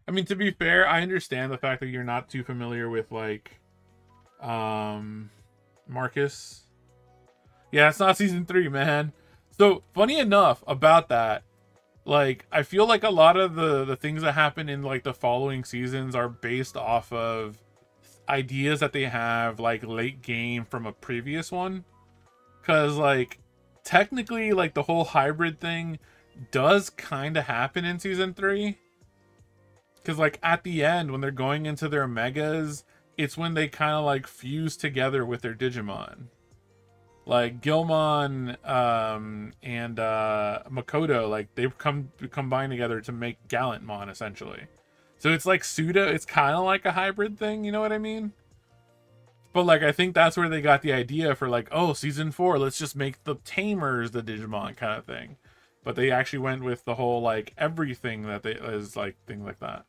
I mean, to be fair, I understand the fact that you're not too familiar with, like, Marcus. Yeah, it's not Season 3, man. So, funny enough about that, like, I feel like a lot of the things that happen in, like, the following seasons are based off of ideas that they have, like, late game from a previous one. Because, like, technically, like, the whole hybrid thing does kind of happen in Season 3. Because, like, at the end, when they're going into their megas, it's when they kind of, like, fuse together with their Digimon. Like, Gilmon and Makoto, like, they've combined together to make Gallantmon, essentially. So it's, like, it's kind of like a hybrid thing, you know what I mean? But, like, I think that's where they got the idea for, like, oh, Season 4, let's just make the Tamers the Digimon kind of thing. But they actually went with the whole, like, everything that is, like, things like that.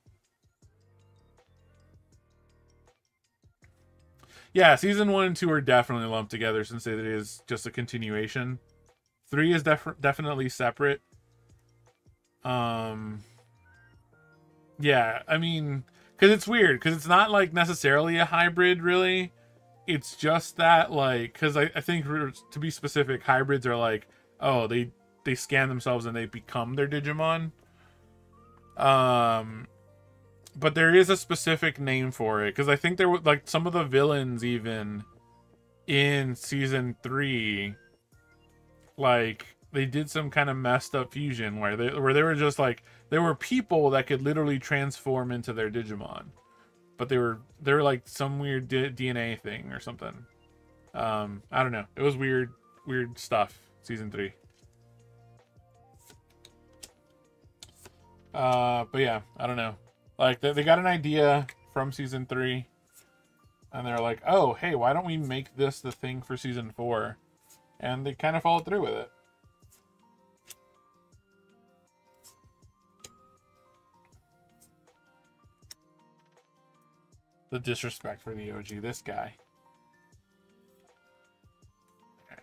Yeah, Season 1 and 2 are definitely lumped together since it is just a continuation. 3 is definitely separate. Yeah, I mean, because it's weird, because it's not like necessarily a hybrid, really. It's just that, like, because I think, to be specific, hybrids are like, oh, they scan themselves and they become their Digimon. But there is a specific name for it, because I think there were like some of the villains even in season 3, like they did some kind of messed up fusion where they were just like, there were people that could literally transform into their Digimon, but they were like some weird DNA thing or something. I don't know. It was weird stuff. Season 3. But yeah, I don't know. Like they got an idea from season 3, and they're like, oh, hey, why don't we make this the thing for season 4? And they kind of followed through with it. The disrespect for the OG, this guy. Okay.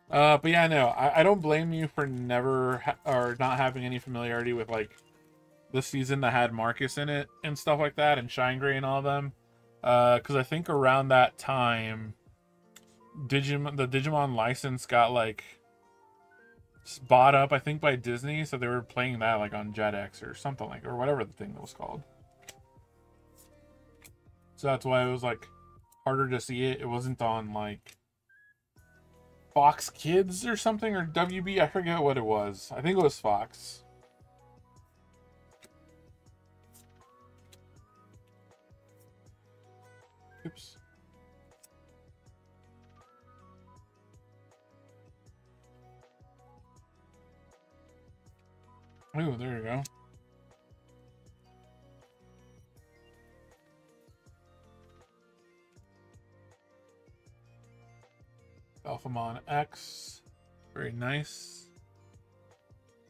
But yeah, no, I don't blame you for never or not having any familiarity with like the season that had Marcus in it and stuff like that, and Shine Gray and all of them. Because I think around that time, the Digimon license got like bought up, I think, by Disney, so they were playing that like on Jetix or something, like, or whatever the thing was called. So that's why it was like harder to see it. It wasn't on like Fox Kids or something, or WB. I forget what it was. I think it was Fox. Oops. Oh, there you go. Alphamon X. Very nice.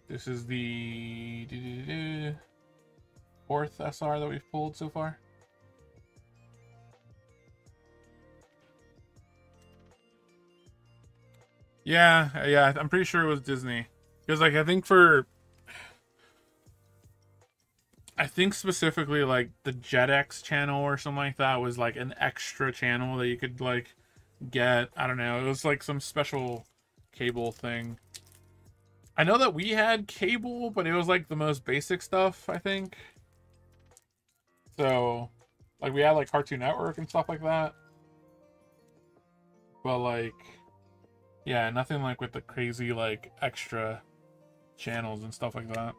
This is the 4th SR that we've pulled so far. Yeah, I'm pretty sure it was Disney. Because, like, I think specifically, like, the Jetix channel or something like that was, like, an extra channel that you could, like, get. I don't know. It was, like, some special cable thing. I know that we had cable, but it was, like, the most basic stuff, I think. So, like, we had, like, Cartoon Network and stuff like that. But, like, yeah, nothing, like, with the crazy, like, extra channels and stuff like that.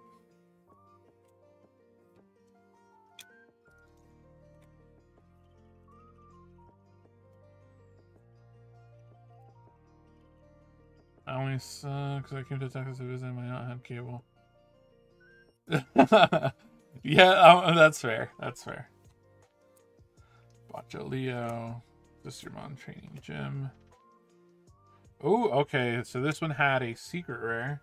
I only because I came to Texas to visit and I not had cable. Yeah, that's fair. That's fair. Bacho Leo, Sistermon Training Gym. Oh, okay. So this one had a secret rare.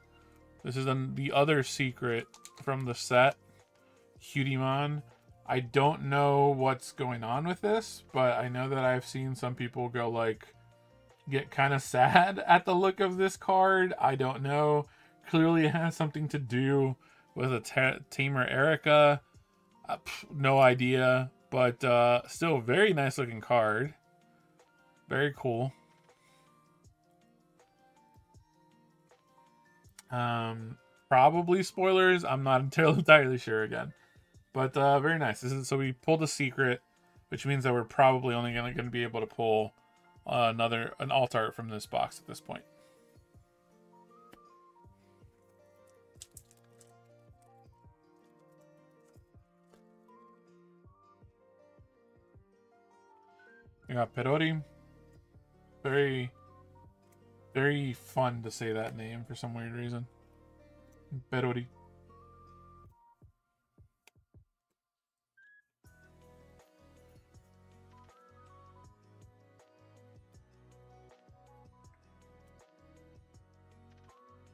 This is the other secret from the set, Cutiemon. I don't know what's going on with this, but I know that I've seen some people go like, get kind of sad at the look of this card. I don't know. Clearly it has something to do with a Tamer Erica. No idea, but still very nice looking card. Very cool. Probably spoilers. I'm not entirely sure again, but very nice. So we pulled a secret, which means that we're probably only going to be able to pull an alt art from this box at this point. We got Perori. Very, very fun to say that name for some weird reason. Perori.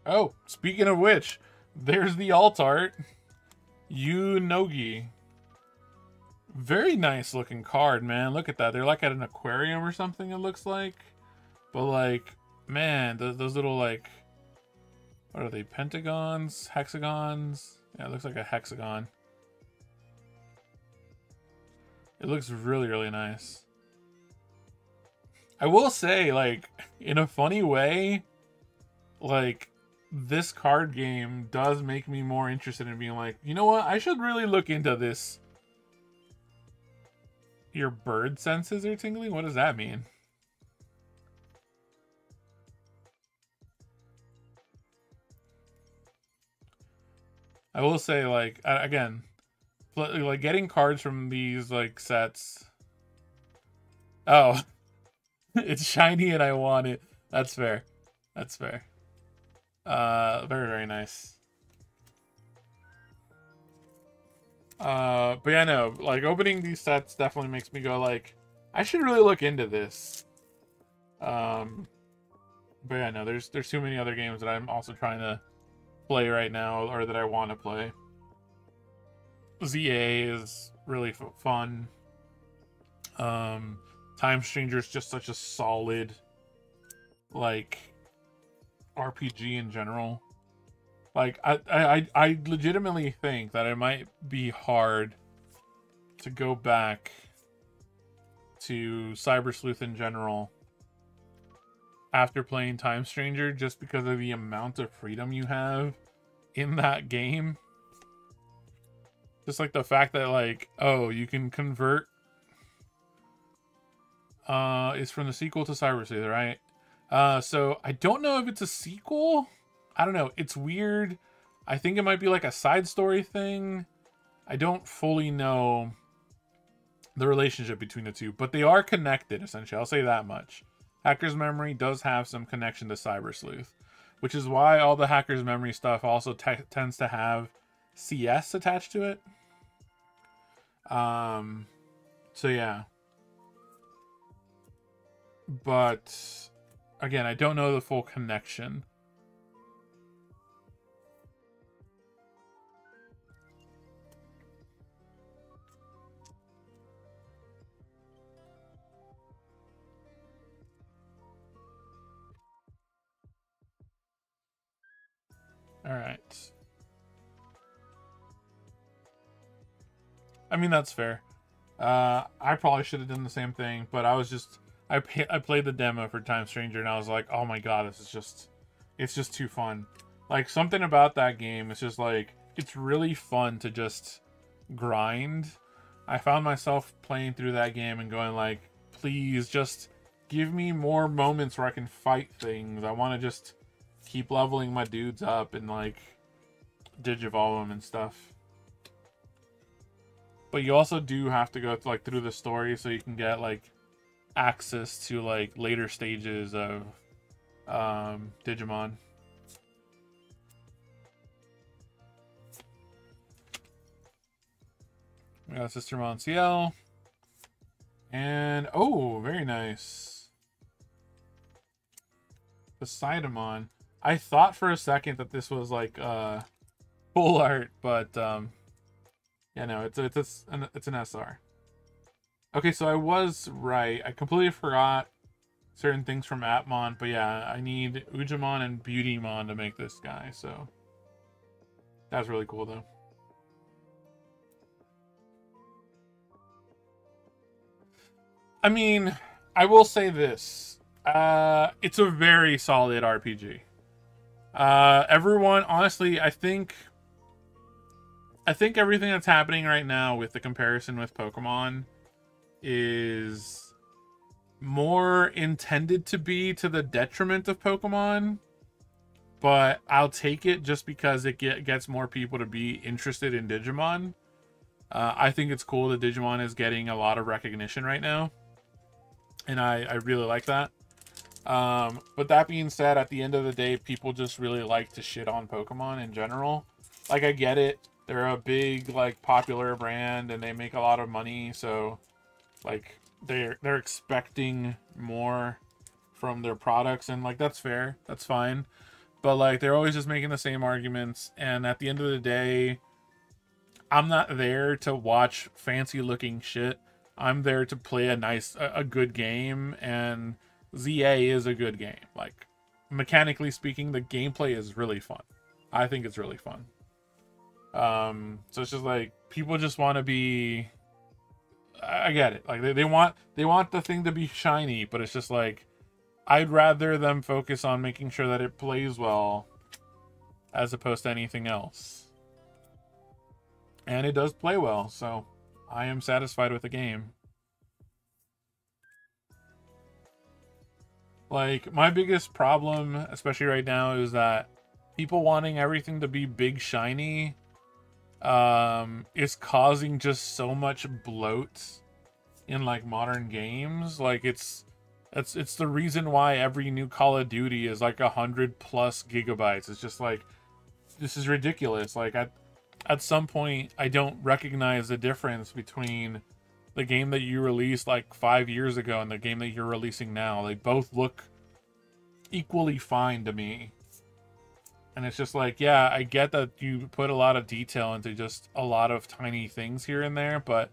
Oh, speaking of which, there's the alt art. Yunogi. Very nice looking card, man. Look at that. They're like at an aquarium or something, it looks like. But like, Man, those little, like, what are they, pentagons, hexagons? Yeah, it looks like a hexagon. It looks really, really nice. I will say, like, in a funny way, like, this card game does make me more interested in being like, you know what, I should really look into this. Your bird senses are tingling? What does that mean? I will say, like, again, like, getting cards from these, like, sets. Oh, it's shiny and I want it. That's fair. That's fair. Very, very nice. But yeah, no, like, opening these sets definitely makes me go, like, I should really look into this. But yeah, no, there's too many other games that I'm also trying to play right now, or that I want to play. ZA is really fun. Time Stranger is just such a solid, like, RPG in general. Like, I legitimately think that it might be hard to go back to Cyber Sleuth in general after playing Time Stranger, just because of the amount of freedom you have in that game. Just like the fact that, like, oh, you can convert is from the sequel to Cyber Sleuth, right? So I don't know if it's a sequel. I don't know. It's weird. I think it might be like a side story thing. I don't fully know the relationship between the two, but they are connected, essentially. I'll say that much. Hacker's Memory does have some connection to Cyber Sleuth, which is why all the Hacker's Memory stuff also tends to have CS attached to it. So yeah. But again, I don't know the full connection. All right. I mean, that's fair. I probably should have done the same thing, but I was just I played the demo for Time Stranger and I was like, oh my god, this is just, it's just too fun. Like, something about that game is just like, it's really fun to just grind. I found myself playing through that game and going like, please just give me more moments where I can fight things. I want to just keep leveling my dudes up and like digivolve them and stuff. But you also do have to go like through the story so you can get like access to like later stages of Digimon. We got Sister Monsiel. And oh, very nice. Poseidon. I thought for a second that this was like full art, but yeah, no, it's an SR. Okay, so I was right. I completely forgot certain things from Atmon, but yeah, I need Ujamon and Beautymon to make this guy, so that's really cool though. I mean, I will say this. It's a very solid RPG. Everyone, honestly, I think everything that's happening right now with the comparison with Pokemon is more intended to be to the detriment of Pokemon, but I'll take it just because it gets more people to be interested in Digimon. I think it's cool that Digimon is getting a lot of recognition right now, and I really like that. But that being said, at the end of the day, people just really like to shit on Pokemon in general. Like, I get it. They're a big, like, popular brand, and they make a lot of money, so, like, they're expecting more from their products, and, like, that's fair. That's fine. But, like, they're always just making the same arguments, and at the end of the day, I'm not there to watch fancy-looking shit. I'm there to play a good game, and ZA is a good game. Like, mechanically speaking, the gameplay is really fun. I think it's really fun. So it's just like people just want to be. I get it. Like they want the thing to be shiny, but it's just like I'd rather them focus on making sure that it plays well as opposed to anything else. And it does play well, so I am satisfied with the game. Like, my biggest problem, especially right now, is that people wanting everything to be big shiny is causing just so much bloat in like modern games. Like it's the reason why every new Call of Duty is like 100+ gigabytes. It's just like, this is ridiculous. Like at some point I don't recognize the difference between the game that you released like 5 years ago and the game that you're releasing now. They both look equally fine to me. And it's just like, yeah, I get that you put a lot of detail into just a lot of tiny things here and there, but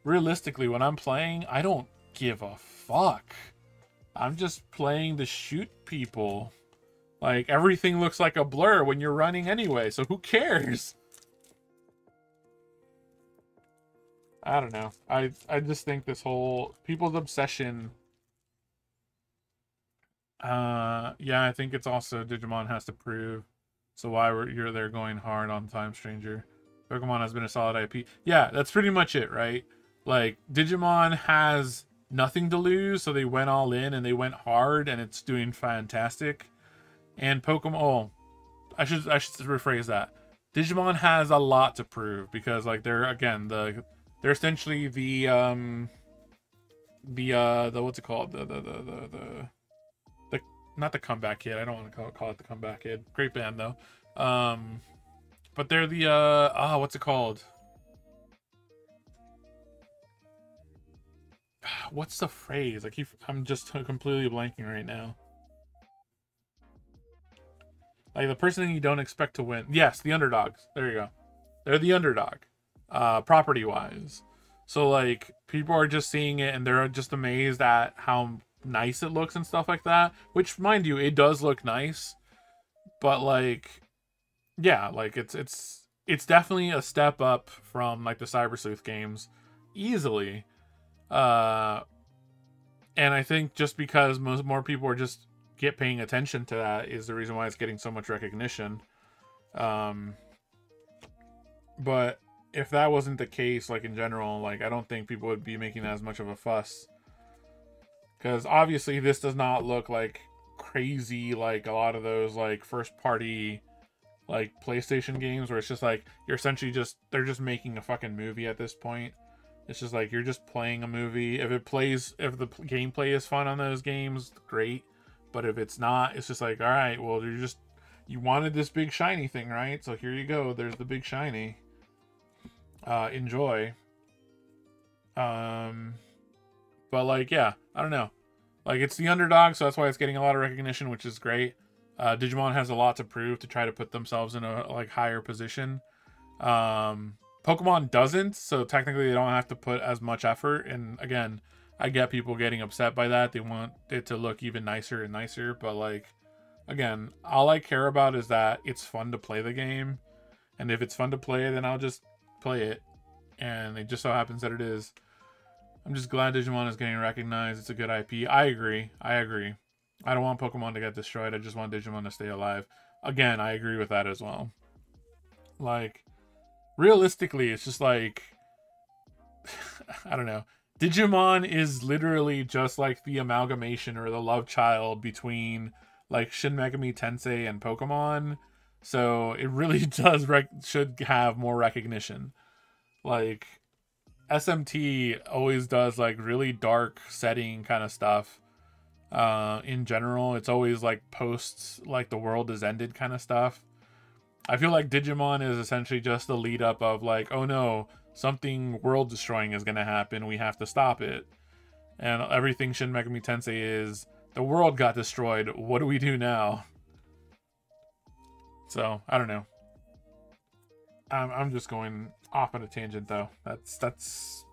realistically, when I'm playing, I don't give a fuck. I'm just playing to shoot people. Like, everything looks like a blur when you're running anyway, so who cares? I don't know. I just think this whole people's obsession. Yeah, I think it's also Digimon has to prove. So why you're there going hard on Time Stranger? Pokemon has been a solid IP. Yeah, that's pretty much it, right? Like Digimon has nothing to lose, so they went all in and they went hard, and it's doing fantastic. And Pokemon, oh, I should rephrase that. Digimon has a lot to prove because like they're essentially the what's it called, the not the Comeback Kid. I don't want to call it the Comeback Kid. Great band though. But they're the what's it called? What's the phrase? I'm just completely blanking right now. Like the person you don't expect to win. Yes, the underdogs. There you go. They're the underdog, property wise. So like people are just seeing it and they're just amazed at how nice it looks and stuff like that. Which, mind you, it does look nice, but like, yeah, like it's definitely a step up from like the Cyber Sleuth games, easily. And I think just because more people are just paying attention to that is the reason why it's getting so much recognition. But if that wasn't the case, like in general, like I don't think people would be making as much of a fuss. Because obviously this does not look like crazy like a lot of those like first party like PlayStation games where it's just like you're essentially they're just making a fucking movie at this point. It's just like you're just playing a movie. If the gameplay is fun on those games, great. But if it's not, it's just like, all right, well, you wanted this big shiny thing, right? So here you go. There's the big shiny. Enjoy. But like, yeah, I don't know. Like it's the underdog, so that's why it's getting a lot of recognition, which is great. Digimon has a lot to prove to try to put themselves in a like higher position. Pokemon doesn't, so technically they don't have to put as much effort. And again, I get people getting upset by that. They want it to look even nicer and nicer, but like, again, all I care about is that it's fun to play the game. And if it's fun to play, then I'll just play it. And it just so happens that it is. I'm just glad Digimon is getting recognized. It's a good IP. I agree. I don't want Pokemon to get destroyed. I just want Digimon to stay alive. Again, I agree with that as well. Like, realistically, it's just like, I don't know. Digimon is literally just like the amalgamation or the love child between like Shin Megami Tensei and Pokemon. So it really does should have more recognition. Like SMT always does like really dark setting kind of stuff. In general, it's always like posts like the world is ended kind of stuff. I feel like Digimon is essentially just the lead up of like, oh no, something world destroying is gonna happen. We have to stop it. And everything Shin Megami Tensei is the world got destroyed. What do we do now? So I don't know. I'm just going off on a tangent though. That's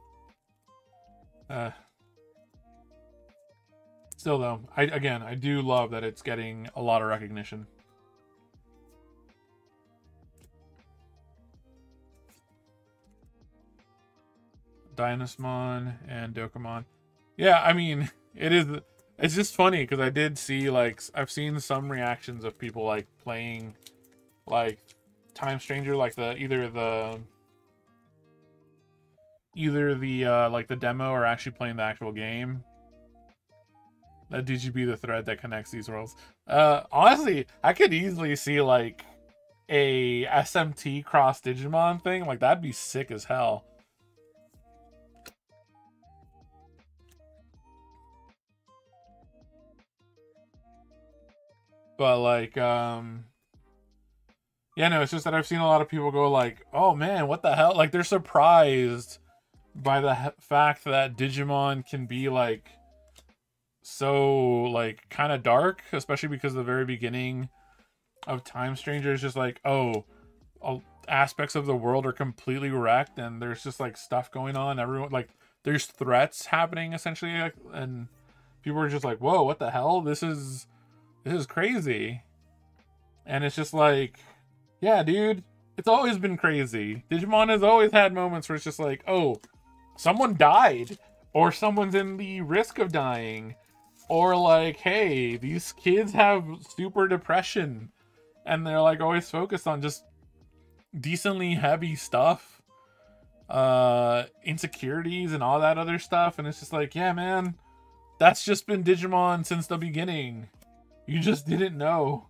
Still though, I do love that it's getting a lot of recognition. Dynasmon and Dokemon. Yeah, I mean, it's just funny because I did see, like, I've seen some reactions of people like playing like Time Stranger, like either the like the demo or actually playing the actual game. That DGB the thread that connects these worlds. Honestly, I could easily see like a SMT cross Digimon thing. Like, that'd be sick as hell. But like, yeah, no, it's just that I've seen a lot of people go like, "Oh man, what the hell?" Like, they're surprised by the fact that Digimon can be like so like kind of dark, especially because the very beginning of Time Stranger is just like, oh, aspects of the world are completely wrecked, and there's just like stuff going on. Everyone, like, there's threats happening essentially, like, and people are just like, "Whoa, what the hell? This is crazy." And it's just like, yeah, dude, it's always been crazy. Digimon has always had moments where it's just like, oh, someone died, or someone's in the risk of dying, or like, hey, these kids have super depression, and they're like always focused on just decently heavy stuff, insecurities and all that other stuff. And it's just like, yeah, man, that's just been Digimon since the beginning. You just didn't know.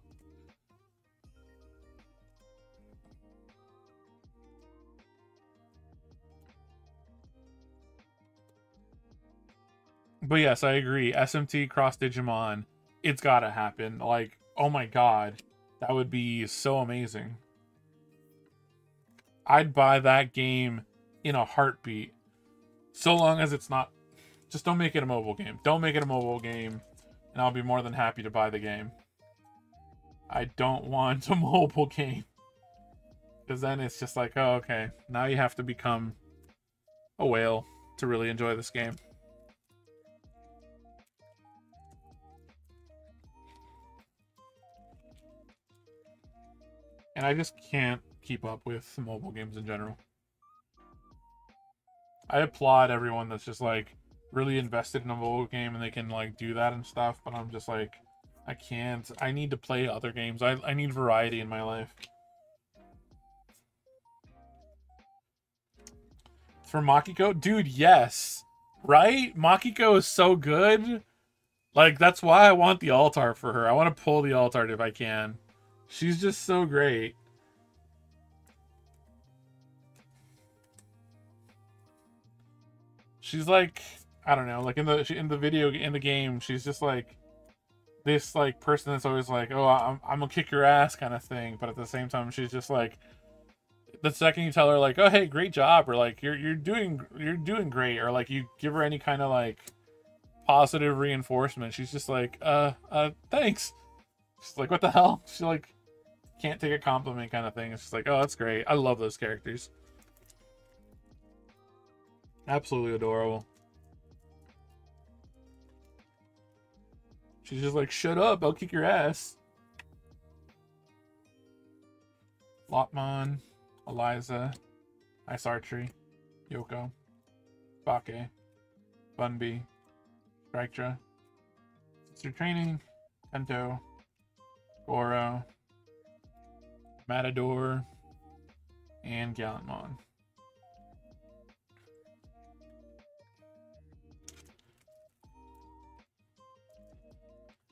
But yes, I agree. SMT cross Digimon, it's gotta happen. Like, oh my god, that would be so amazing. I'd buy that game in a heartbeat. So long as it's not... Just don't make it a mobile game. Don't make it a mobile game, and I'll be more than happy to buy the game. I don't want a mobile game. Because then it's just like, oh, okay, now you have to become a whale to really enjoy this game. And I just can't keep up with mobile games in general. I applaud everyone that's just like really invested in a mobile game and they can like do that and stuff, but I'm just like, I can't. I need to play other games. I need variety in my life. For Makiko? Dude, yes. Right? Makiko is so good. Like, that's why I want the altar for her. I want to pull the altar if I can. She's just so great. She's like, I don't know, like in the game, she's just like this like person that's always like, oh, I'm gonna kick your ass kind of thing, but at the same time, she's just like, the second you tell her like, oh, hey, great job, or like you're doing great, or like you give her any kind of like positive reinforcement, she's just like, thanks. She's like, what the hell? She like can't take a compliment kind of thing. It's just like, oh, that's great. I love those characters. Absolutely adorable. She's just like, shut up, I'll kick your ass. Lotmon, Eliza, Ice Archery, Yoko, Bake, Bunby, Striktra, Sister Training, Kento, Goro, Matador, and Gallantmon.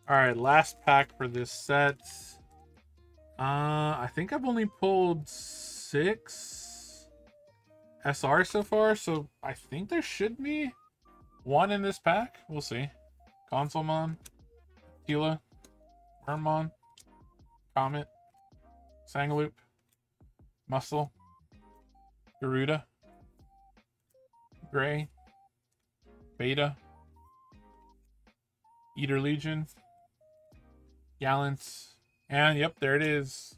Alright, last pack for this set. I think I've only pulled 6 SR so far, so I think there should be 1 in this pack. We'll see. Consolemon, Tila, Wormmon, Comet, Sangaloop, Muscle, Garuda, Gray, Beta, Eater Legion, Gallant, and yep, there it is.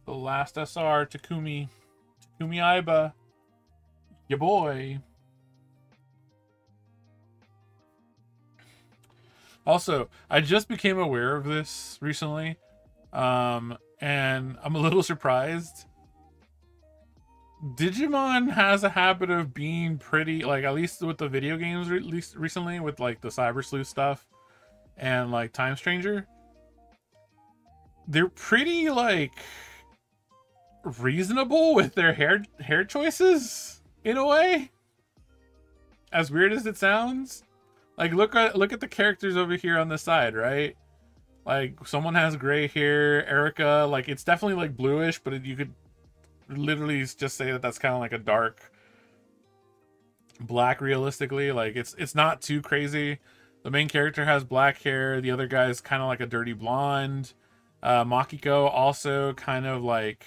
The last SR, Takumi Aiba, ya boy. Also, I just became aware of this recently, and I'm a little surprised. Digimon has a habit of being pretty, like, at least with the video games released recently, with like the Cyber Sleuth stuff and like Time Stranger, they're pretty like reasonable with their hair choices in a way. As weird as it sounds, like look at the characters over here on the side, right? Like someone has gray hair, Erica, like it's definitely like bluish, but you could literally just say that that's kind of like a dark black realistically. Like it's not too crazy. The main character has black hair, the other guy's kind of like a dirty blonde. Makiko also kind of like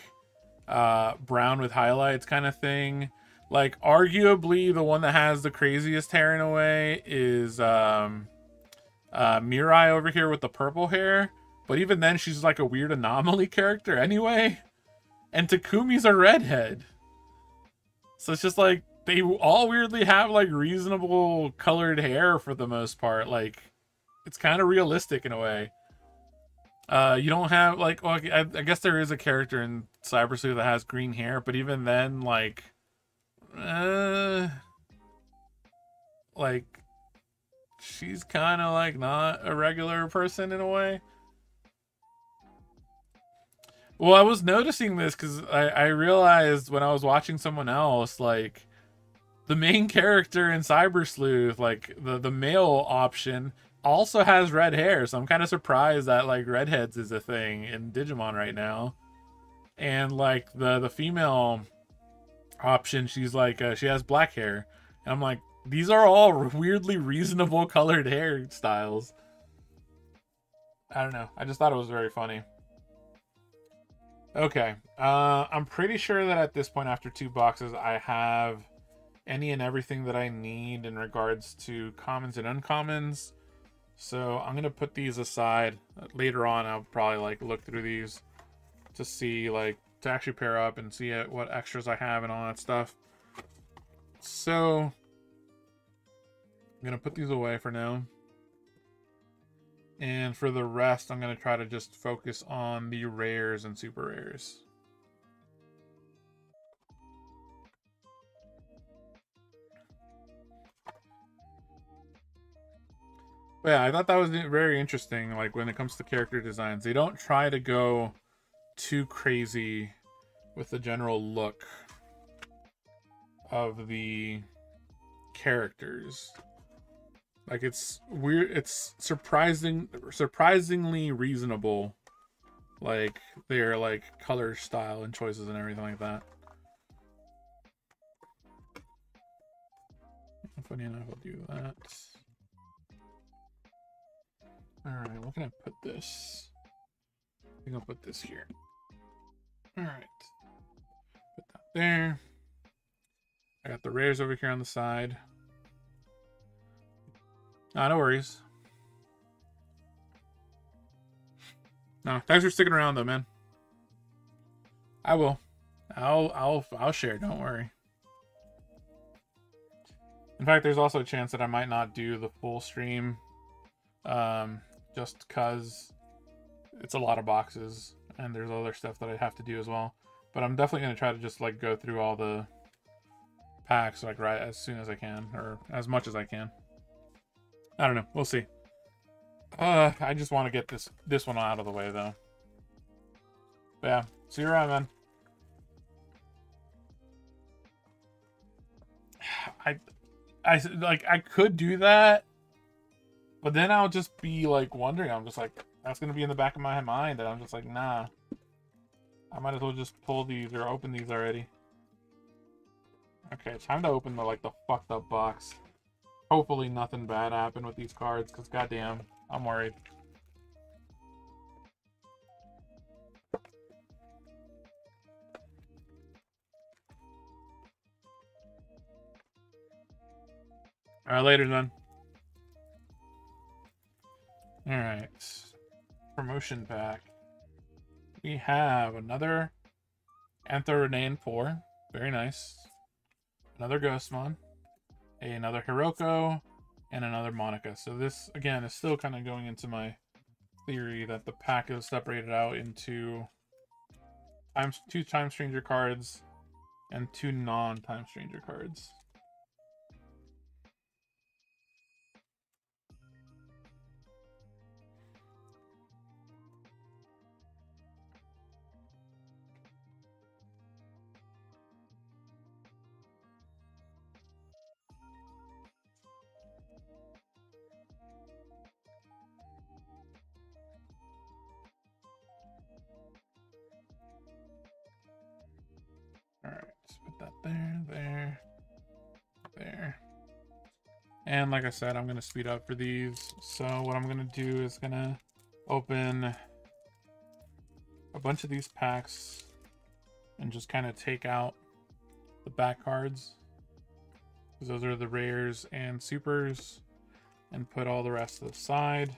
brown with highlights kind of thing. Like arguably the one that has the craziest hair in a way is Mirai over here with the purple hair, but even then she's like a weird anomaly character anyway. And Takumi's a redhead, so it's just like they all weirdly have like reasonable colored hair for the most part. Like it's kind of realistic in a way. You don't have like, well, I guess there is a character in Cyber Sleuth that has green hair, but even then, like she's kind of like not a regular person in a way. Well, I was noticing this because I realized when I was watching someone else, like the main character in Cyber Sleuth, like the male option, also has red hair. So I'm kind of surprised that like redheads is a thing in Digimon right now. And like the female option, she's like she has black hair, and I'm like, these are all weirdly reasonable colored hairstyles. I don't know. I just thought it was very funny. Okay, I'm pretty sure that at this point, after 2 boxes, I have any and everything that I need in regards to commons and uncommons. So I'm gonna put these aside. Later on, I'll probably like look through these to see, like, to actually pair up and see what extras I have and all that stuff. So I'm gonna put these away for now. And for the rest, I'm going to try to just focus on the rares and super rares. But yeah, I thought that was very interesting. Like when it comes to character designs, they don't try to go too crazy with the general look of the characters. Like it's weird, it's surprisingly reasonable. Like their like color style and choices and everything like that. Funny enough, I'll do that. Alright, where can I put this? I think I'll put this here. Alright. Put that there. I got the rares over here on the side. No worries. No, thanks for sticking around though, man. I will. I'll share, don't worry. In fact, there's also a chance that I might not do the full stream. Just because it's a lot of boxes and there's other stuff that I have to do as well. But I'm definitely going to try to just like go through all the packs like right as soon as I can, or as much as I can. I don't know. We'll see. I just want to get this one out of the way though. But yeah, see you around, man. I could do that, but then I'll just be like wondering. I'm just like, that's gonna be in the back of my mind, and I'm just like, nah. I might as well just pull these or open these already. Okay, time to open the fucked up box. Hopefully nothing bad happened with these cards, because goddamn, I'm worried. Alright, later then. Alright. Promotion pack. We have another Anthorinain 4. Very nice. Another Ghostmon. Another Hiroko. and another Monica. So this, again, is still kind of going into my theory that the pack is separated out into two Time Stranger cards and two non-Time Stranger cards. Alright, just put that there. And like I said, I'm going to speed up for these. So what I'm going to do is going to open a bunch of these packs and just kind of take out the back cards, because those are the rares and supers, and put all the rest to the side.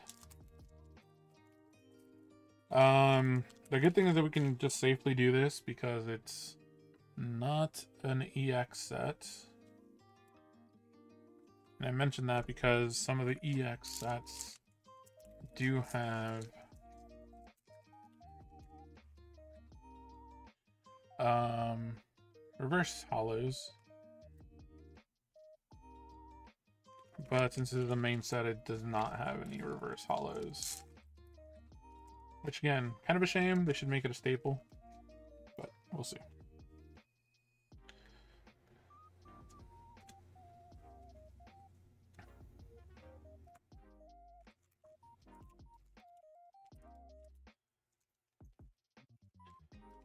The good thing is that we can just safely do this because it's not an EX set. And I mentioned that because some of the EX sets do have reverse hollows. But since this is a main set, it does not have any reverse hollows. Which again, kind of a shame. They should make it a staple. But we'll see.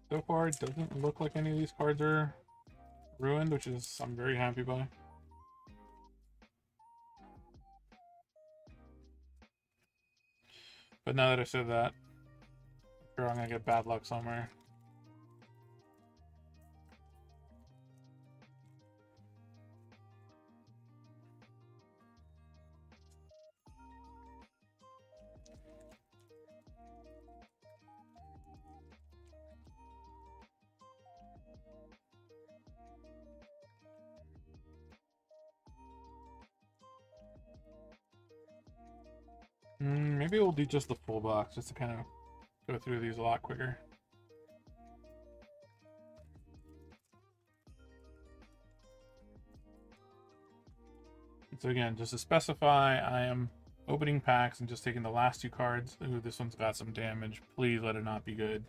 So far, it doesn't look like any of these cards are ruined, which is I'm very happy by. But now that I said that, I'm sure I'm gonna get bad luck somewhere. Maybe we'll do just the full box, just to kind of go through these a lot quicker. So again, just to specify, I am opening packs and just taking the last two cards. Ooh, this one's got some damage. Please let it not be good.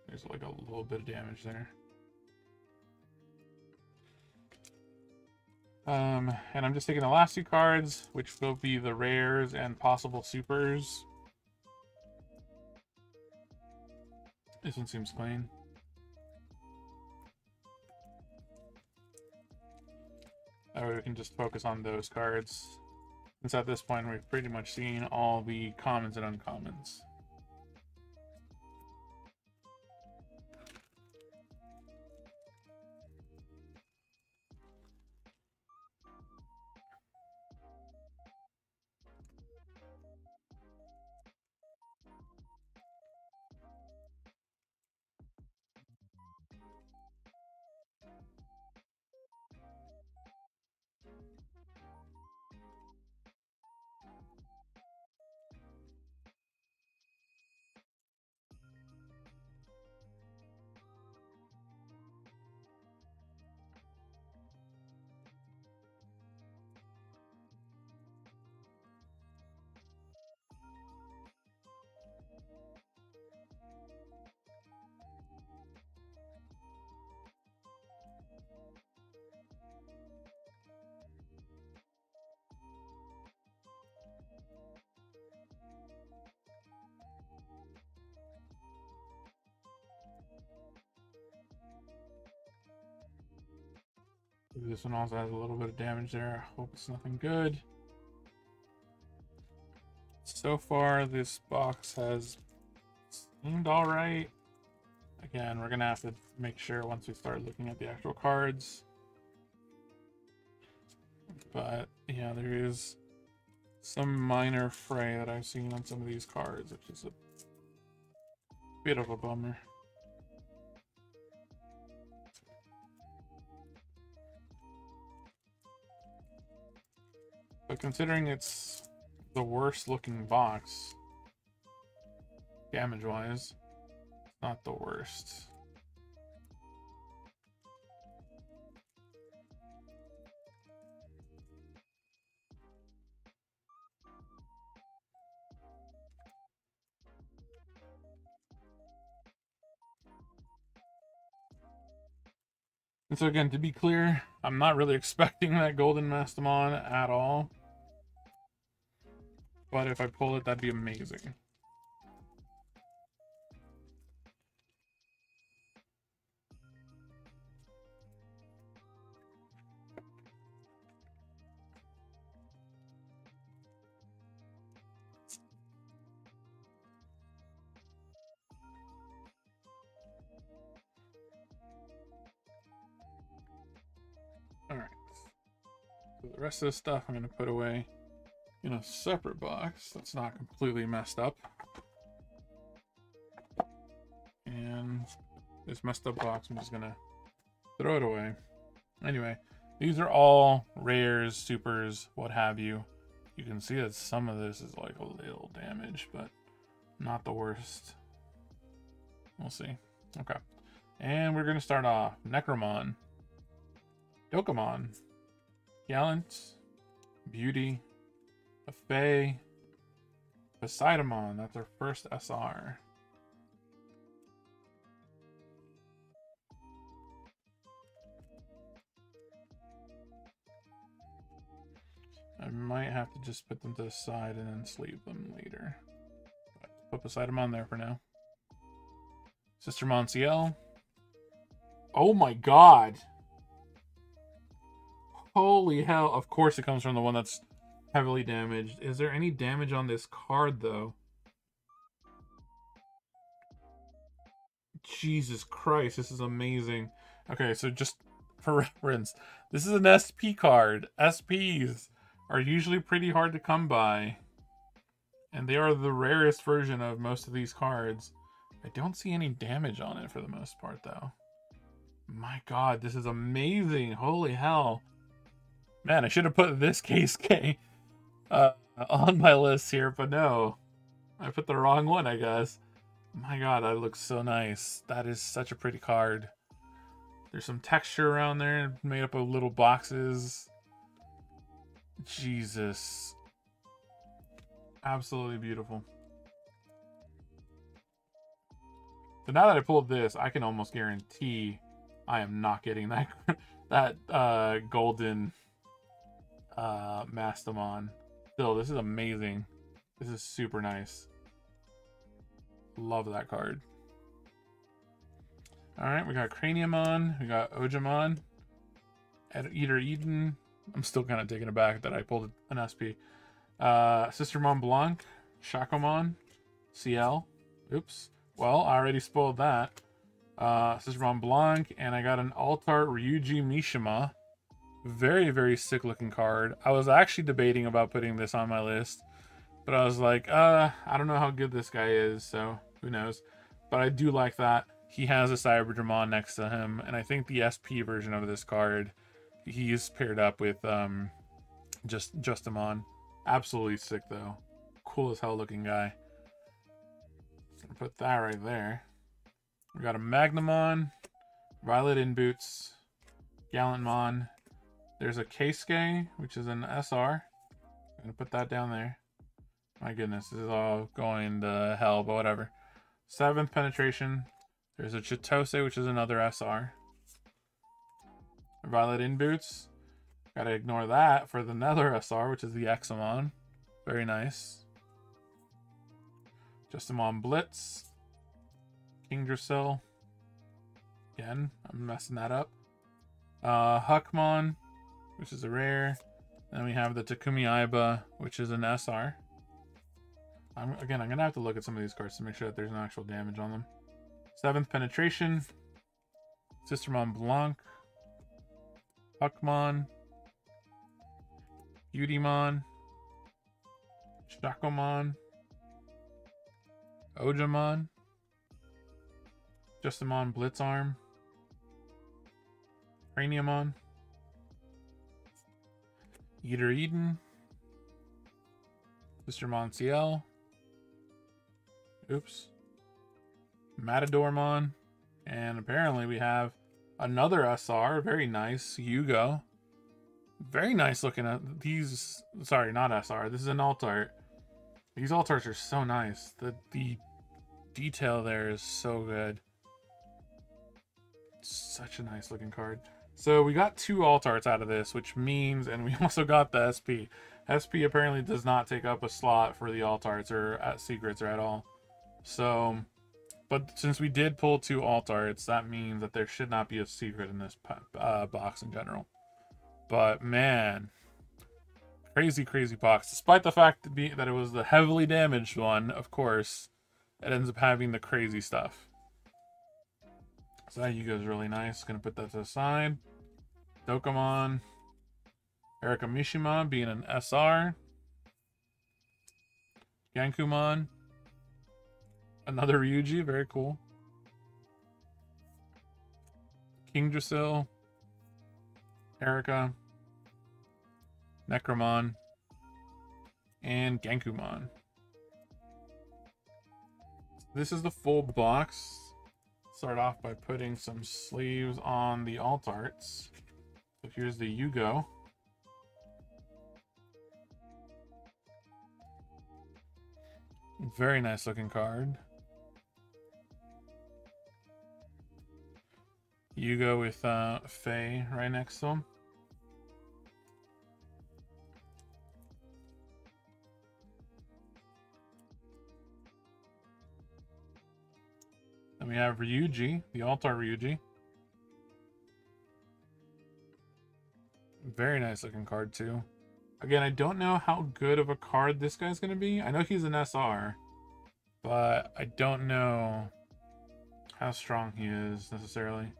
There's like a little bit of damage there. And I'm just taking the last two cards, which will be the rares and possible supers. This one seems clean. That way we can just focus on those cards. Since at this point we've pretty much seen all the commons and uncommons. This one also has a little bit of damage there. I hope it's nothing good. So far, this box has seemed alright. Again, we're gonna have to make sure once we start looking at the actual cards. But yeah, there is some minor fray that I've seen on some of these cards, which is a bit of a bummer. But considering it's the worst looking box, damage wise, not the worst. And so again, to be clear, I'm not really expecting that golden Mastamon at all. But if I pull it, that'd be amazing. Alright. So the rest of this stuff I'm going to put away in a separate box that's not completely messed up. And this messed up box, I'm just going to throw it away. Anyway, these are all rares, supers, what have you. You can see that some of this is like a little damage, but not the worst. We'll see. Okay. And we're going to start off. Necromon. Dokemon. Gallant. Beauty. A Fae. Poseidamon. That's our first SR. I might have to just put them to the side and then sleeve them later. But put Poseidamon there for now. Sister Monsiel. Oh my god! Holy hell. Of course it comes from the one that's heavily damaged. Is there any damage on this card, though? Jesus Christ, this is amazing. Okay, so just for reference, this is an SP card. SPs are usually pretty hard to come by. And they are the rarest version of most of these cards. I don't see any damage on it for the most part, though. My god, this is amazing. Holy hell. Man, I should have put this KSK on my list here, but no. I put the wrong one, I guess. My god, that looks so nice. That is such a pretty card. There's some texture around there, made up of little boxes. Jesus. Absolutely beautiful. So now that I pulled this, I can almost guarantee I am not getting that that golden Mastamon. Still, this is amazing. This is super nice. Love that card. Alright, we got Craniumon, we got Ojamon, Eater Eden. I'm still kind of taken aback that I pulled an SP. Sister Mont Blanc, Shakomon, CL. Oops. Well, I already spoiled that. Sister Mont Blanc, and I got an Altar Ryuji Mishima. Very, very sick looking card. I was actually debating about putting this on my list, but I was like, I don't know how good this guy is, so who knows. But I do like that. He has a Cyberdramon next to him, and I think the SP version of this card, he's paired up with Justamon. Absolutely sick, though. Cool as hell looking guy. Put that right there. We got a Magnamon, Violet in Boots, Gallantmon. There's a Keisuke, which is an SR. I'm gonna put that down there. My goodness, this is all going to hell, but whatever. 7th penetration. There's a Chitose, which is another SR. Violet in Boots. Gotta ignore that for the another SR, which is the Examon. Very nice. Justamon Blitz. Kingdrasil. Again, I'm messing that up. Huckmon, which is a rare. Then we have the Takumi Aiba, which is an SR. I'm gonna have to look at some of these cards to make sure that there's no actual damage on them. 7th penetration. Sister Mont Blanc. Huckmon. Beautymon. Shakomon. Ojamon. Justamon Blitzarm. Craniumon. Eater Eden. Mr. Monsiel. Oops. Matadormon. And apparently we have another SR. Very nice. Yugo. Very nice looking at these. Sorry, not SR. This is an alt art. These alt arts are so nice. The detail there is so good. Such a nice looking card. So we got 2 alt arts out of this, which means, and we also got the SP. SP apparently does not take up a slot for the alt arts or at secrets or at all. So, but since we did pull 2 alt arts, that means that there should not be a secret in this box in general. But man, crazy box. Despite the fact that it was the heavily damaged one, of course, it ends up having the crazy stuff. So that Yugo is really nice. Gonna put that to the side. Dokemon. Erika Mishima being an SR. Yankumon. Another Ryuji, very cool. Kingdrasil. Erika. Necromon. And Genkumon. This is the full box. Start off by putting some sleeves on the alt arts. So here's the Yugo. Very nice looking card. Yugo with Faye right next to him. Then we have Ryuji, the Altar Ryuji. Very nice looking card too. Again, I don't know how good of a card this guy's going to be. I know he's an SR, but I don't know how strong he is necessarily.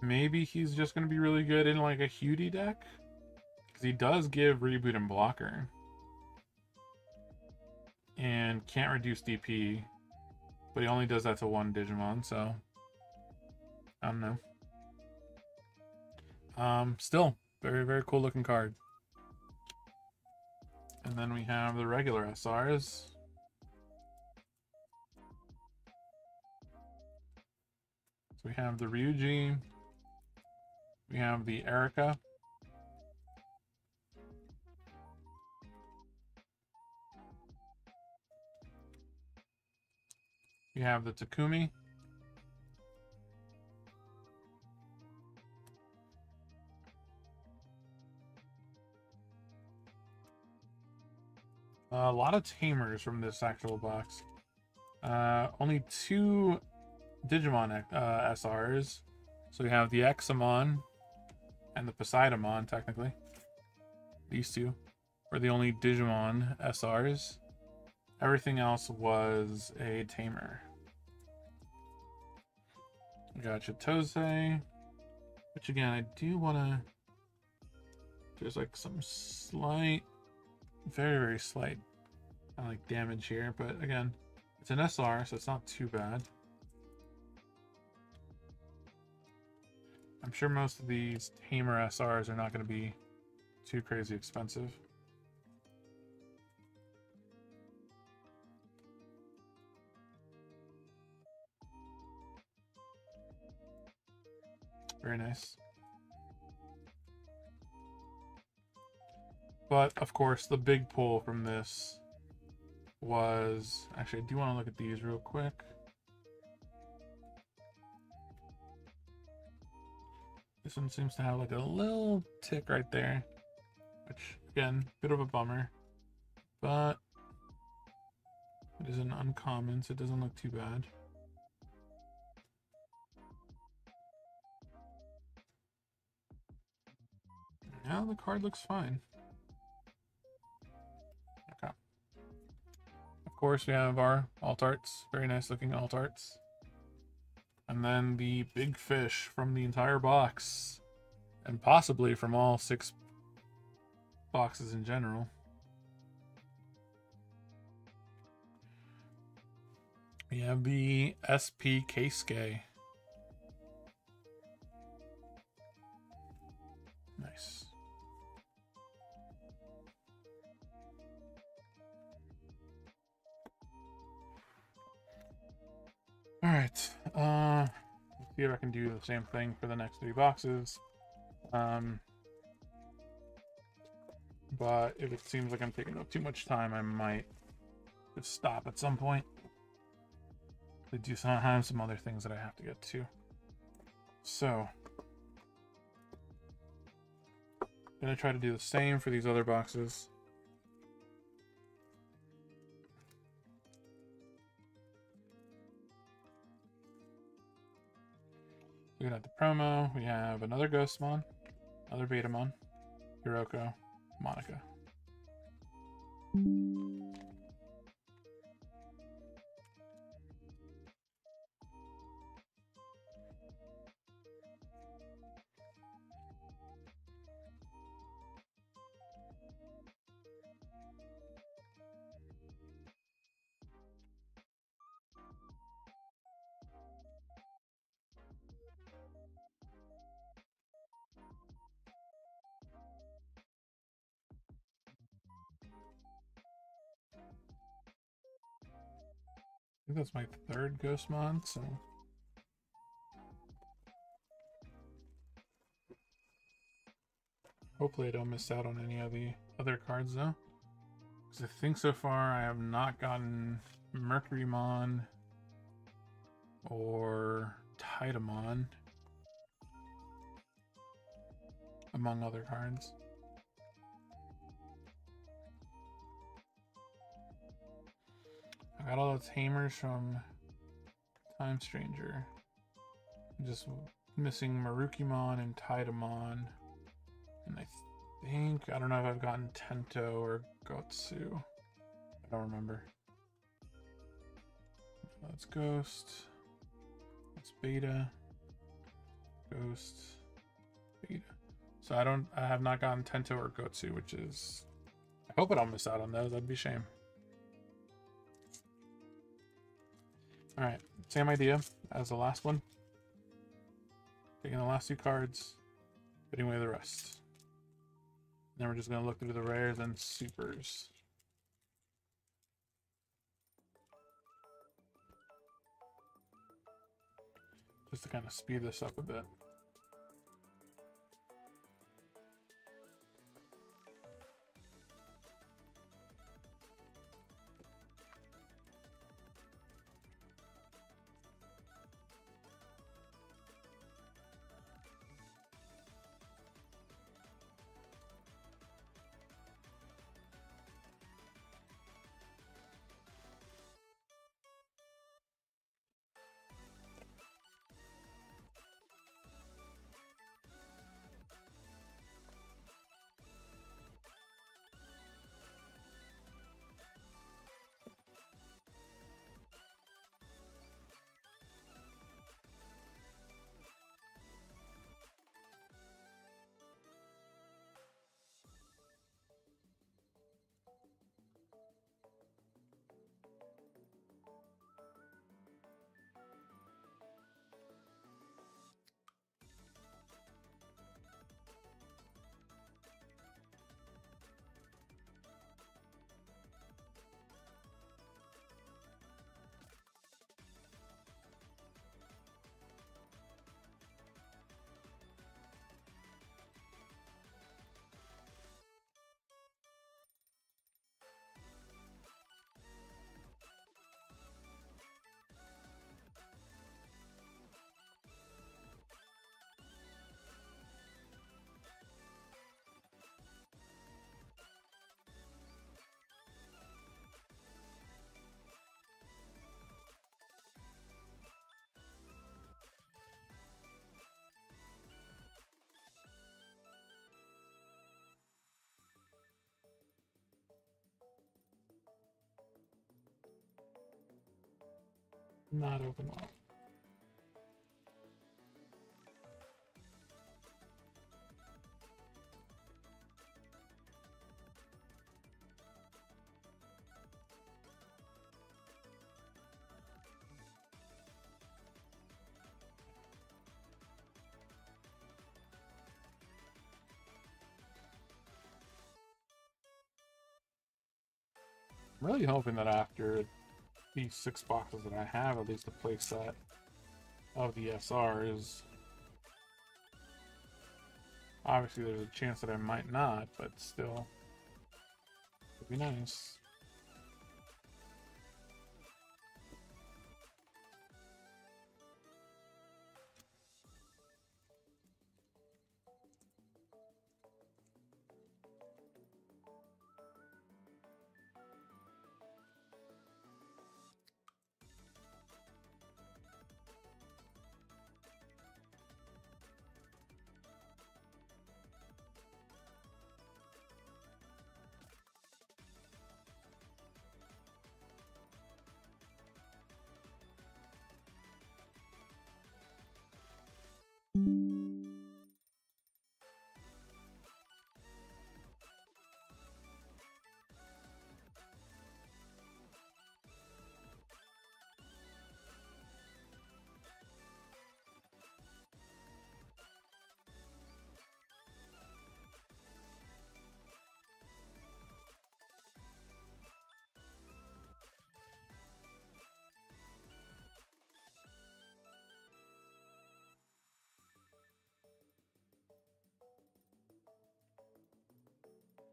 Maybe he's just going to be really good in like a Hudi deck, because he does give Reboot and Blocker. And can't reduce DP, but he only does that to 1 Digimon, so I don't know. Still, very cool looking card. And then we have the regular SRs. So we have the Ryuji. We have the Erika. We have the Takumi. A lot of tamers from this actual box. Only 2 Digimon SRs. So we have the Examon and the Poseidamon, technically. These 2 were the only Digimon SRs. Everything else was a tamer. We got Chitose, which again, I do want to... There's like some slight, very slight like damage here, but again, it's an SR, so it's not too bad. I'm sure most of these tamer SRs are not going to be too crazy expensive. Very nice. But of course, the big pull from this was... Actually, I do want to look at these real quick. This one seems to have like a little tick right there, which again, bit of a bummer, but it is an uncommon, so it doesn't look too bad. Now the card looks fine. Okay. Of course, we have our alt arts, very nice looking alt arts. And then the big fish from the entire box, and possibly from all 6 boxes in general. We have the SP Keisuke. Nice. Alright, let's see if I can do the same thing for the next 3 boxes. But if it seems like I'm taking up too much time, I might just stop at some point. I do have some other things that I have to get to. So, I'm gonna try to do the same for these other boxes. We got the promo. We have another Ghostmon, another Betamon, Hiroko, Monica. I think that's my 3rd Ghostmon, so hopefully I don't miss out on any of the other cards though. Because I think so far I have not gotten Mercurymon or Titamon, among other cards. I got all those Hamers from Time Stranger. I'm just missing Marukimon and Titamon. And I think, I don't know if I've gotten Tento or Gotsu. I don't remember. That's Ghost. That's Beta. Ghost. Beta. So I have not gotten Tento or Gotsu, which is, I hope I don't miss out on those. That'd be a shame. Alright, same idea as the last one. Taking the last 2 cards, putting away the rest. Then we're just going to look through the rares and supers. Just to kind of speed this up a bit. Not open up. I'm really hoping that after these 6 boxes that I have, at least a play set of the SRs. Obviously, there's a chance that I might not, but still, it'd be nice.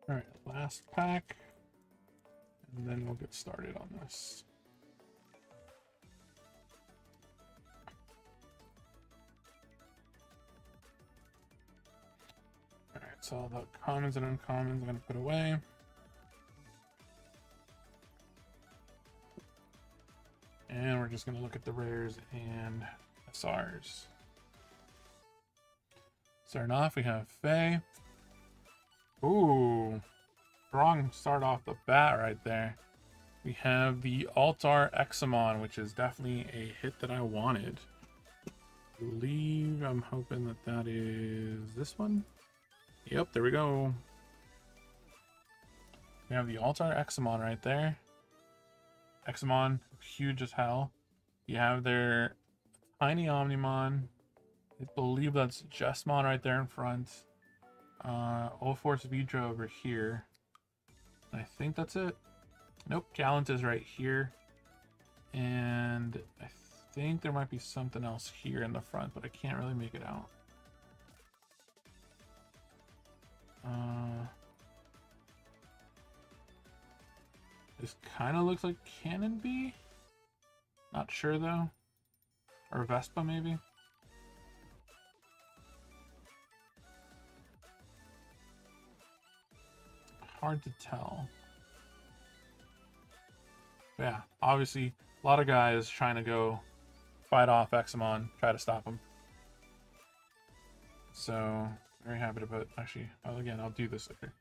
Alright, last pack, and then we'll get started on this. Alright, so the commons and uncommons I'm going to put away. And we're just going to look at the rares and SRs. Starting off, we have Faye. Ooh, strong start off the bat right there. We have the Altar Examon, which is definitely a hit that I wanted. I believe I'm hoping that that is this one. Yep, there we go. We have the Altar Examon right there. Examon, huge as hell. You have their tiny Omnimon. I believe that's Jesmon right there in front. All Force Vidra over here. I think that's it. Nope, Gallant is right here. And I think there might be something else here in the front, but I can't really make it out. This kind of looks like Cannon Bee. Not sure though. Or Vespa maybe. Hard to tell. But yeah, obviously a lot of guys trying to go fight off Examon, try to stop him. So very happy to put, actually, well, again, I'll do this later.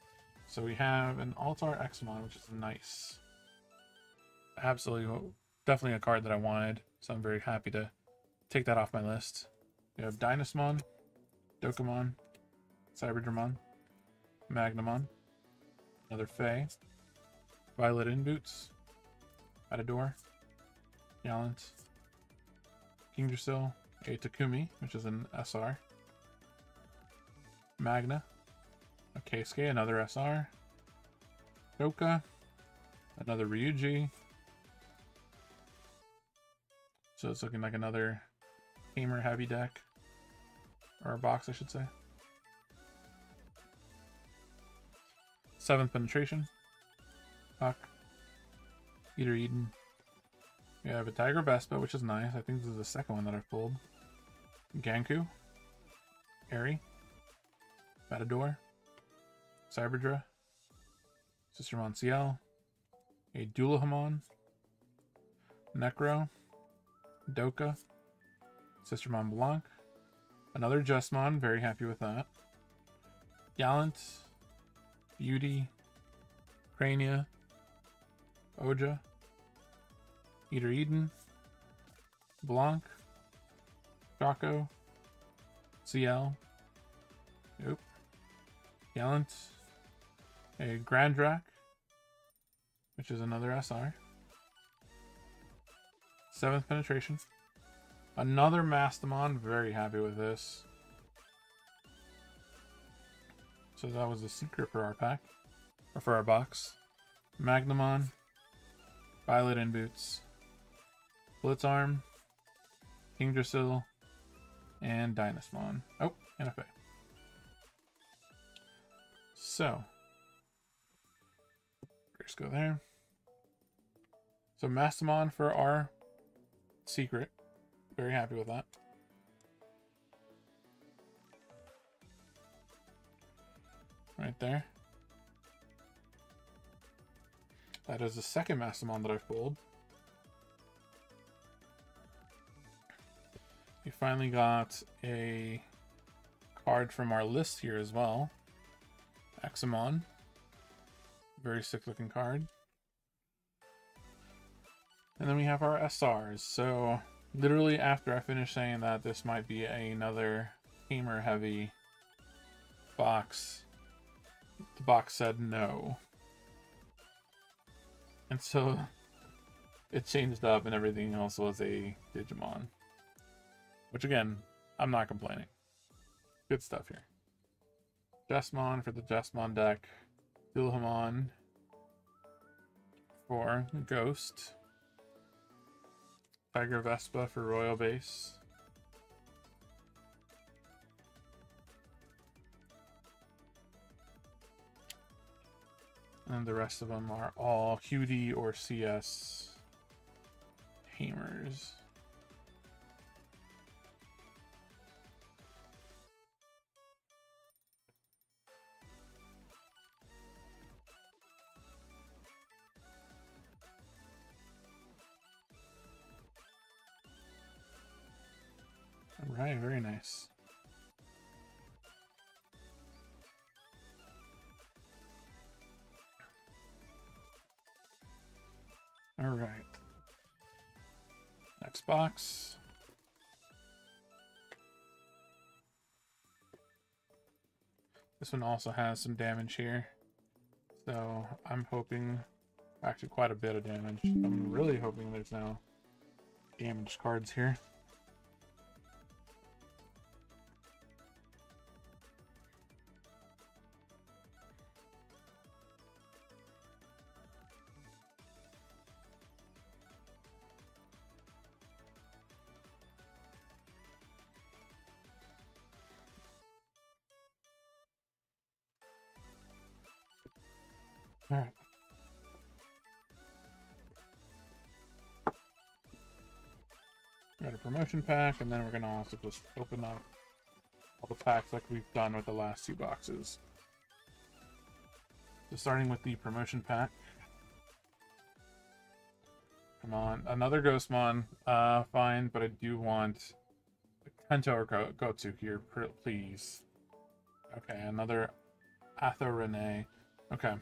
So we have an Altar Examon, which is nice. Absolutely, definitely a card that I wanted. So I'm very happy to take that off my list. We have Dynasmon, Dokemon, Cyberdramon, Magnamon, another Fae, Violet Inboots, Matador, Gallant, Kingdrasil, a Takumi, which is an SR, Magna, a Keisuke, another SR, Doka, another Ryuji. So it's looking like another Tamer heavy deck, or a box, I should say. 7th Penetration, Puck, Eater Eden. We have a Tiger Vespa, which is nice. I think this is the second one that I've pulled. Ganku, Airy, Matador, Cyberdra, Sistermon CL, a Dualahamon, Necro, Doka, Sistermon Blanc, another Justmon, very happy with that. Gallant, Beauty, Crania, Oja, Eater Eden, Blanc, Chaco, CL, nope, Gallant, a Grandrak, which is another SR, 7th Penetration, another Mastamon, very happy with this. So that was the secret for our pack, or for our box. Magnamon, Violet Inboots, Blitzarm, Kingdrasil, and Dynasmon. Oh, and a Fey. So, let's go there. So Mastamon for our secret. Very happy with that. Right there. That is the second Mastamon that I've pulled. We finally got a card from our list here as well. Examon. Very sick looking card. And then we have our SRs. So literally after I finished saying that this might be another tamer heavy box, the box said no. And so it changed up and everything else was a Digimon. Which again, I'm not complaining. Good stuff here. Jesmon for the Jesmon deck. Dilhamon for Ghost. Tiger Vespa for Royal Base. And the rest of them are all QD or CS Hamers. Alright, very nice. Alright. Next box. This one also has some damage here. So I'm hoping, actually quite a bit of damage. I'm really hoping there's no damage cards here. All right. Got a promotion pack, and then we're gonna also just open up all the packs like we've done with the last two boxes. So starting with the promotion pack. Come on, another Ghostmon, fine, but I do want Tento or Gotsu here, please. Okay, another Atharene. Okay,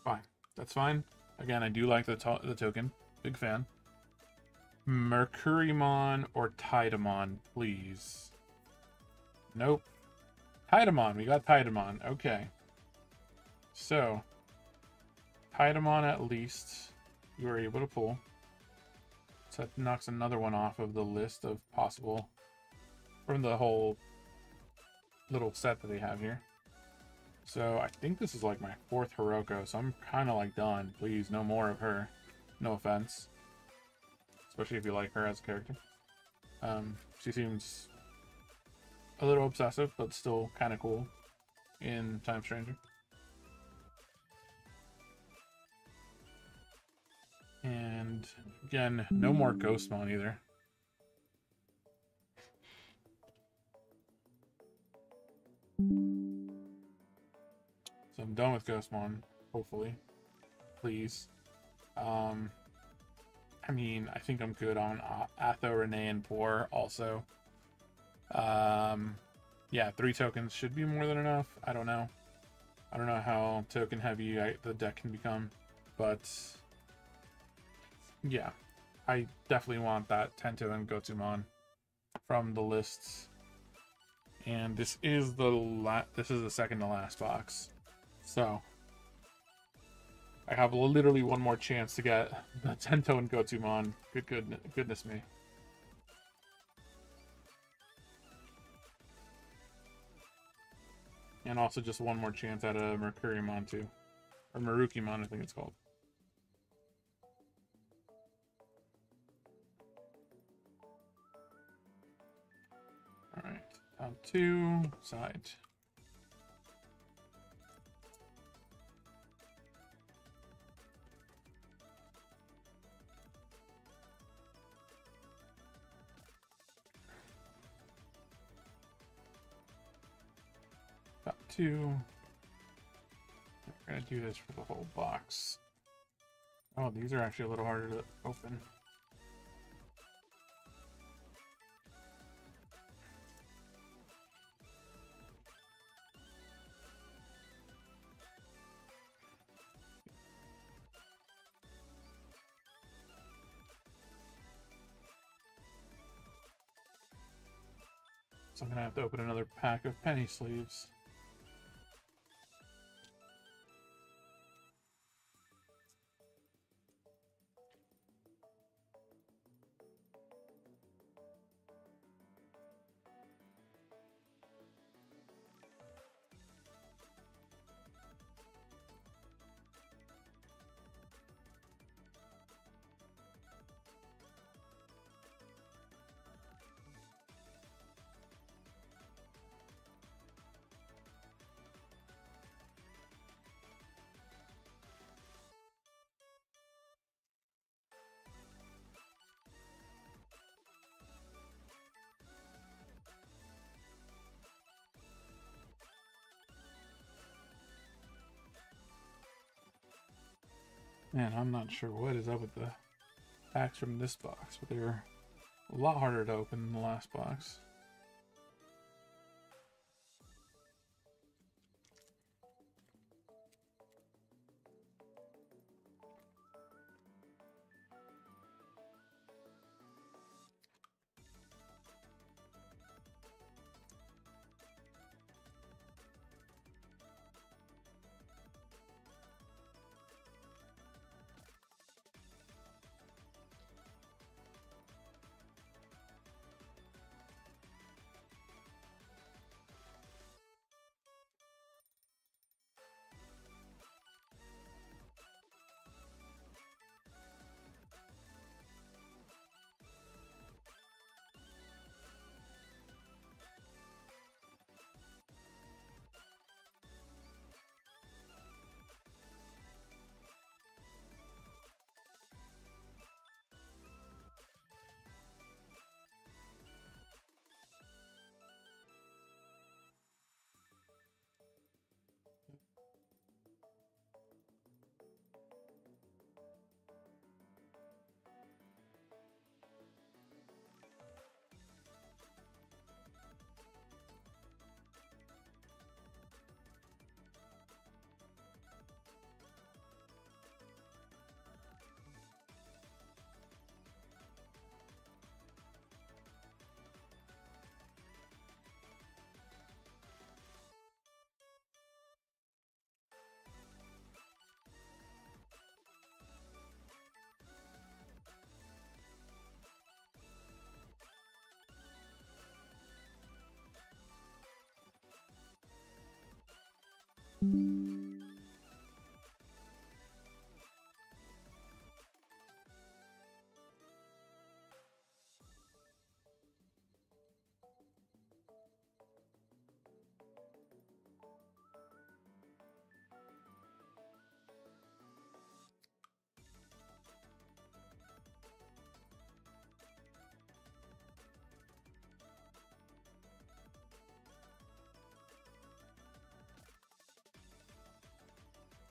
fine. That's fine. Again, I do like the token. Big fan. Mercurymon or Tidamon, please. Nope. Tidamon. We got Tidamon. Okay. So, Tidamon at least you were able to pull. So that knocks another one off of the list of possible from the whole little set that they have here. So I think this is like my fourth Hiroko, so I'm kind of like done. Please, no more of her. No offense. Especially if you like her as a character. She seems a little obsessive, but still kind of cool in Time Stranger. And again, no more Ghostmon either. So I'm done with Ghostmon, hopefully. Please. I mean, I think I'm good on Atho, Renee, and Poor also. Yeah, 3 tokens should be more than enough. I don't know. I don't know how token heavy the deck can become, but yeah, I definitely want that Tento and Gotsumon from the lists. And this is the second to last box. So I have literally one more chance to get the Tento and Gotsumon. Goodness me. And also just one more chance at a Mercurymon too. Or Marukimon, I think it's called. 2, side. Top 2. We're gonna do this for the whole box. Oh, these are actually a little harder to open. So I'm gonna have to open another pack of penny sleeves. Man, I'm not sure what is up with the packs from this box, but they're a lot harder to open than the last box.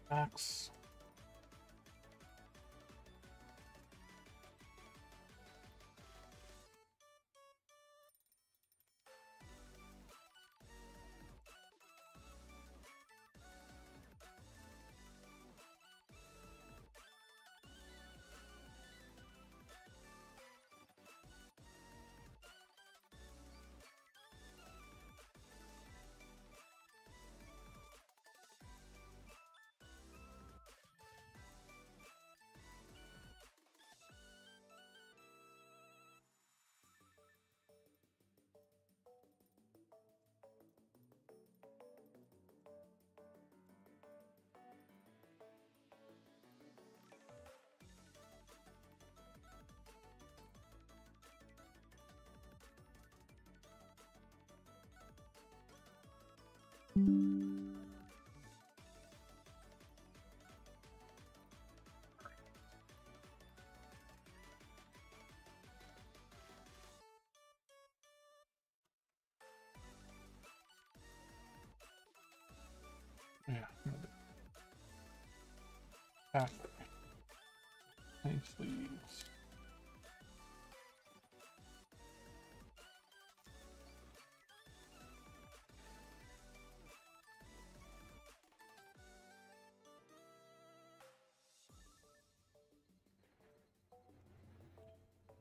Packs. Yeah. Pack. Nice leads.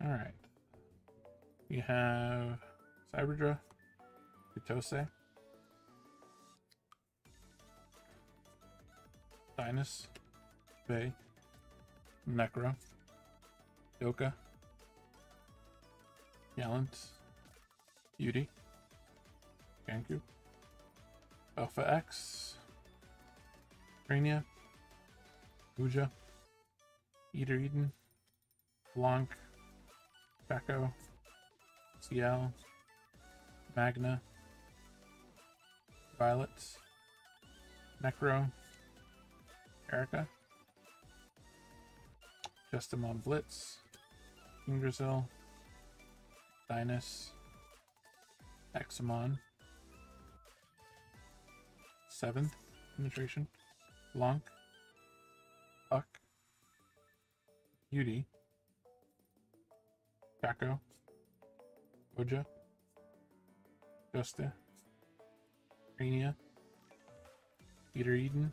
All right. We have Cyberdra, Kutose, Sinus, Bay, Necro, Yoka, Gallant, Beauty, Ganku, Alpha X, Crania, Uja, Eater Eden, Blanc, Chaco, Ciel, Magna, Violet, Necro, Erica, Justimon Blitz, Yggdrasil, Dynus, Examon, 7th penetration, Blanc, Puck, Beauty, Chaco, Oja, Justa, Crania, Peter Eden,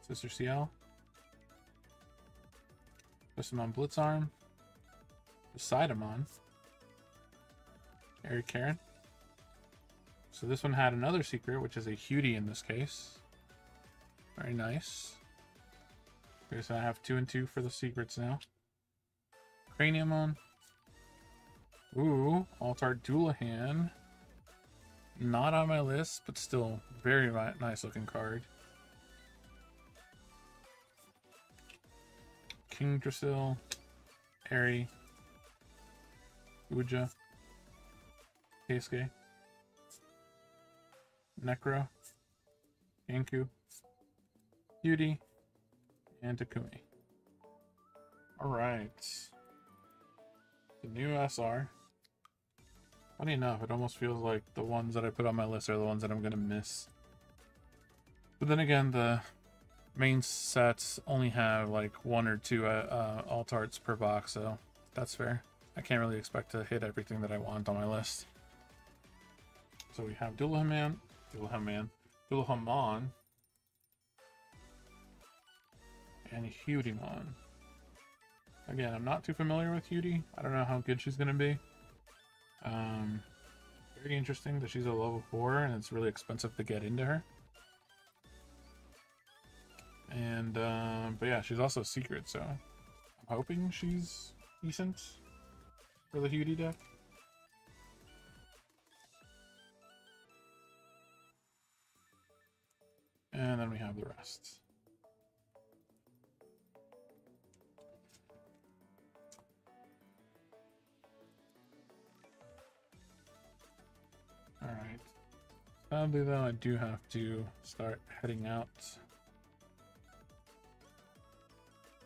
Sister Ciel, Justimon Blitzarm, Poseidamon, Eric Karen. So this one had another secret, which is a Hudie in this case. Very nice. Okay, so I have 2 and 2 for the secrets now. Craniumon. Ooh, Altar Dualahan. Not on my list, but still very nice looking card. Kingdrasil, Airy, Uja, Keisuke, Necro, Anku, Beauty, and Takumi. Alright. The new SR. Funny enough, it almost feels like the ones that I put on my list are the ones that I'm going to miss. But then again, the main sets only have like 1 or 2 alt arts per box, so that's fair. I can't really expect to hit everything that I want on my list. So we have Dualahan, Dualahamon, and Hudimon. Again, I'm not too familiar with Hudie. I don't know how good she's going to be. Very interesting that she's a level 4 and it's really expensive to get into her. And but yeah, she's also secret, so I'm hoping she's decent for the Hudie deck. And then we have the rest. All right. Sadly, though, I do have to start heading out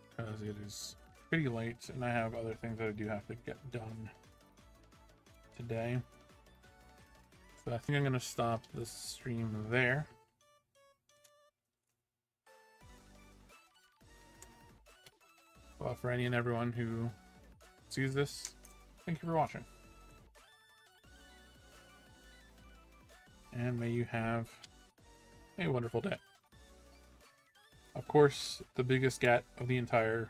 because it is pretty late and I have other things that I do have to get done today. So I think I'm going to stop this stream there. Well, for any and everyone who sees this, thank you for watching. And may you have a wonderful day. Of course, the biggest get of the entire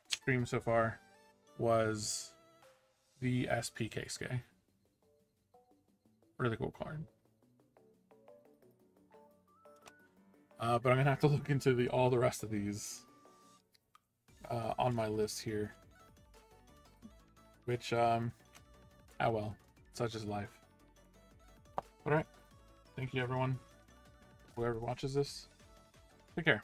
stream so far was the SP Keisuke. Really cool card. But I'm gonna have to look into all the rest of these on my list here. Which, oh well, such is life. Alright, thank you everyone, whoever watches this, take care.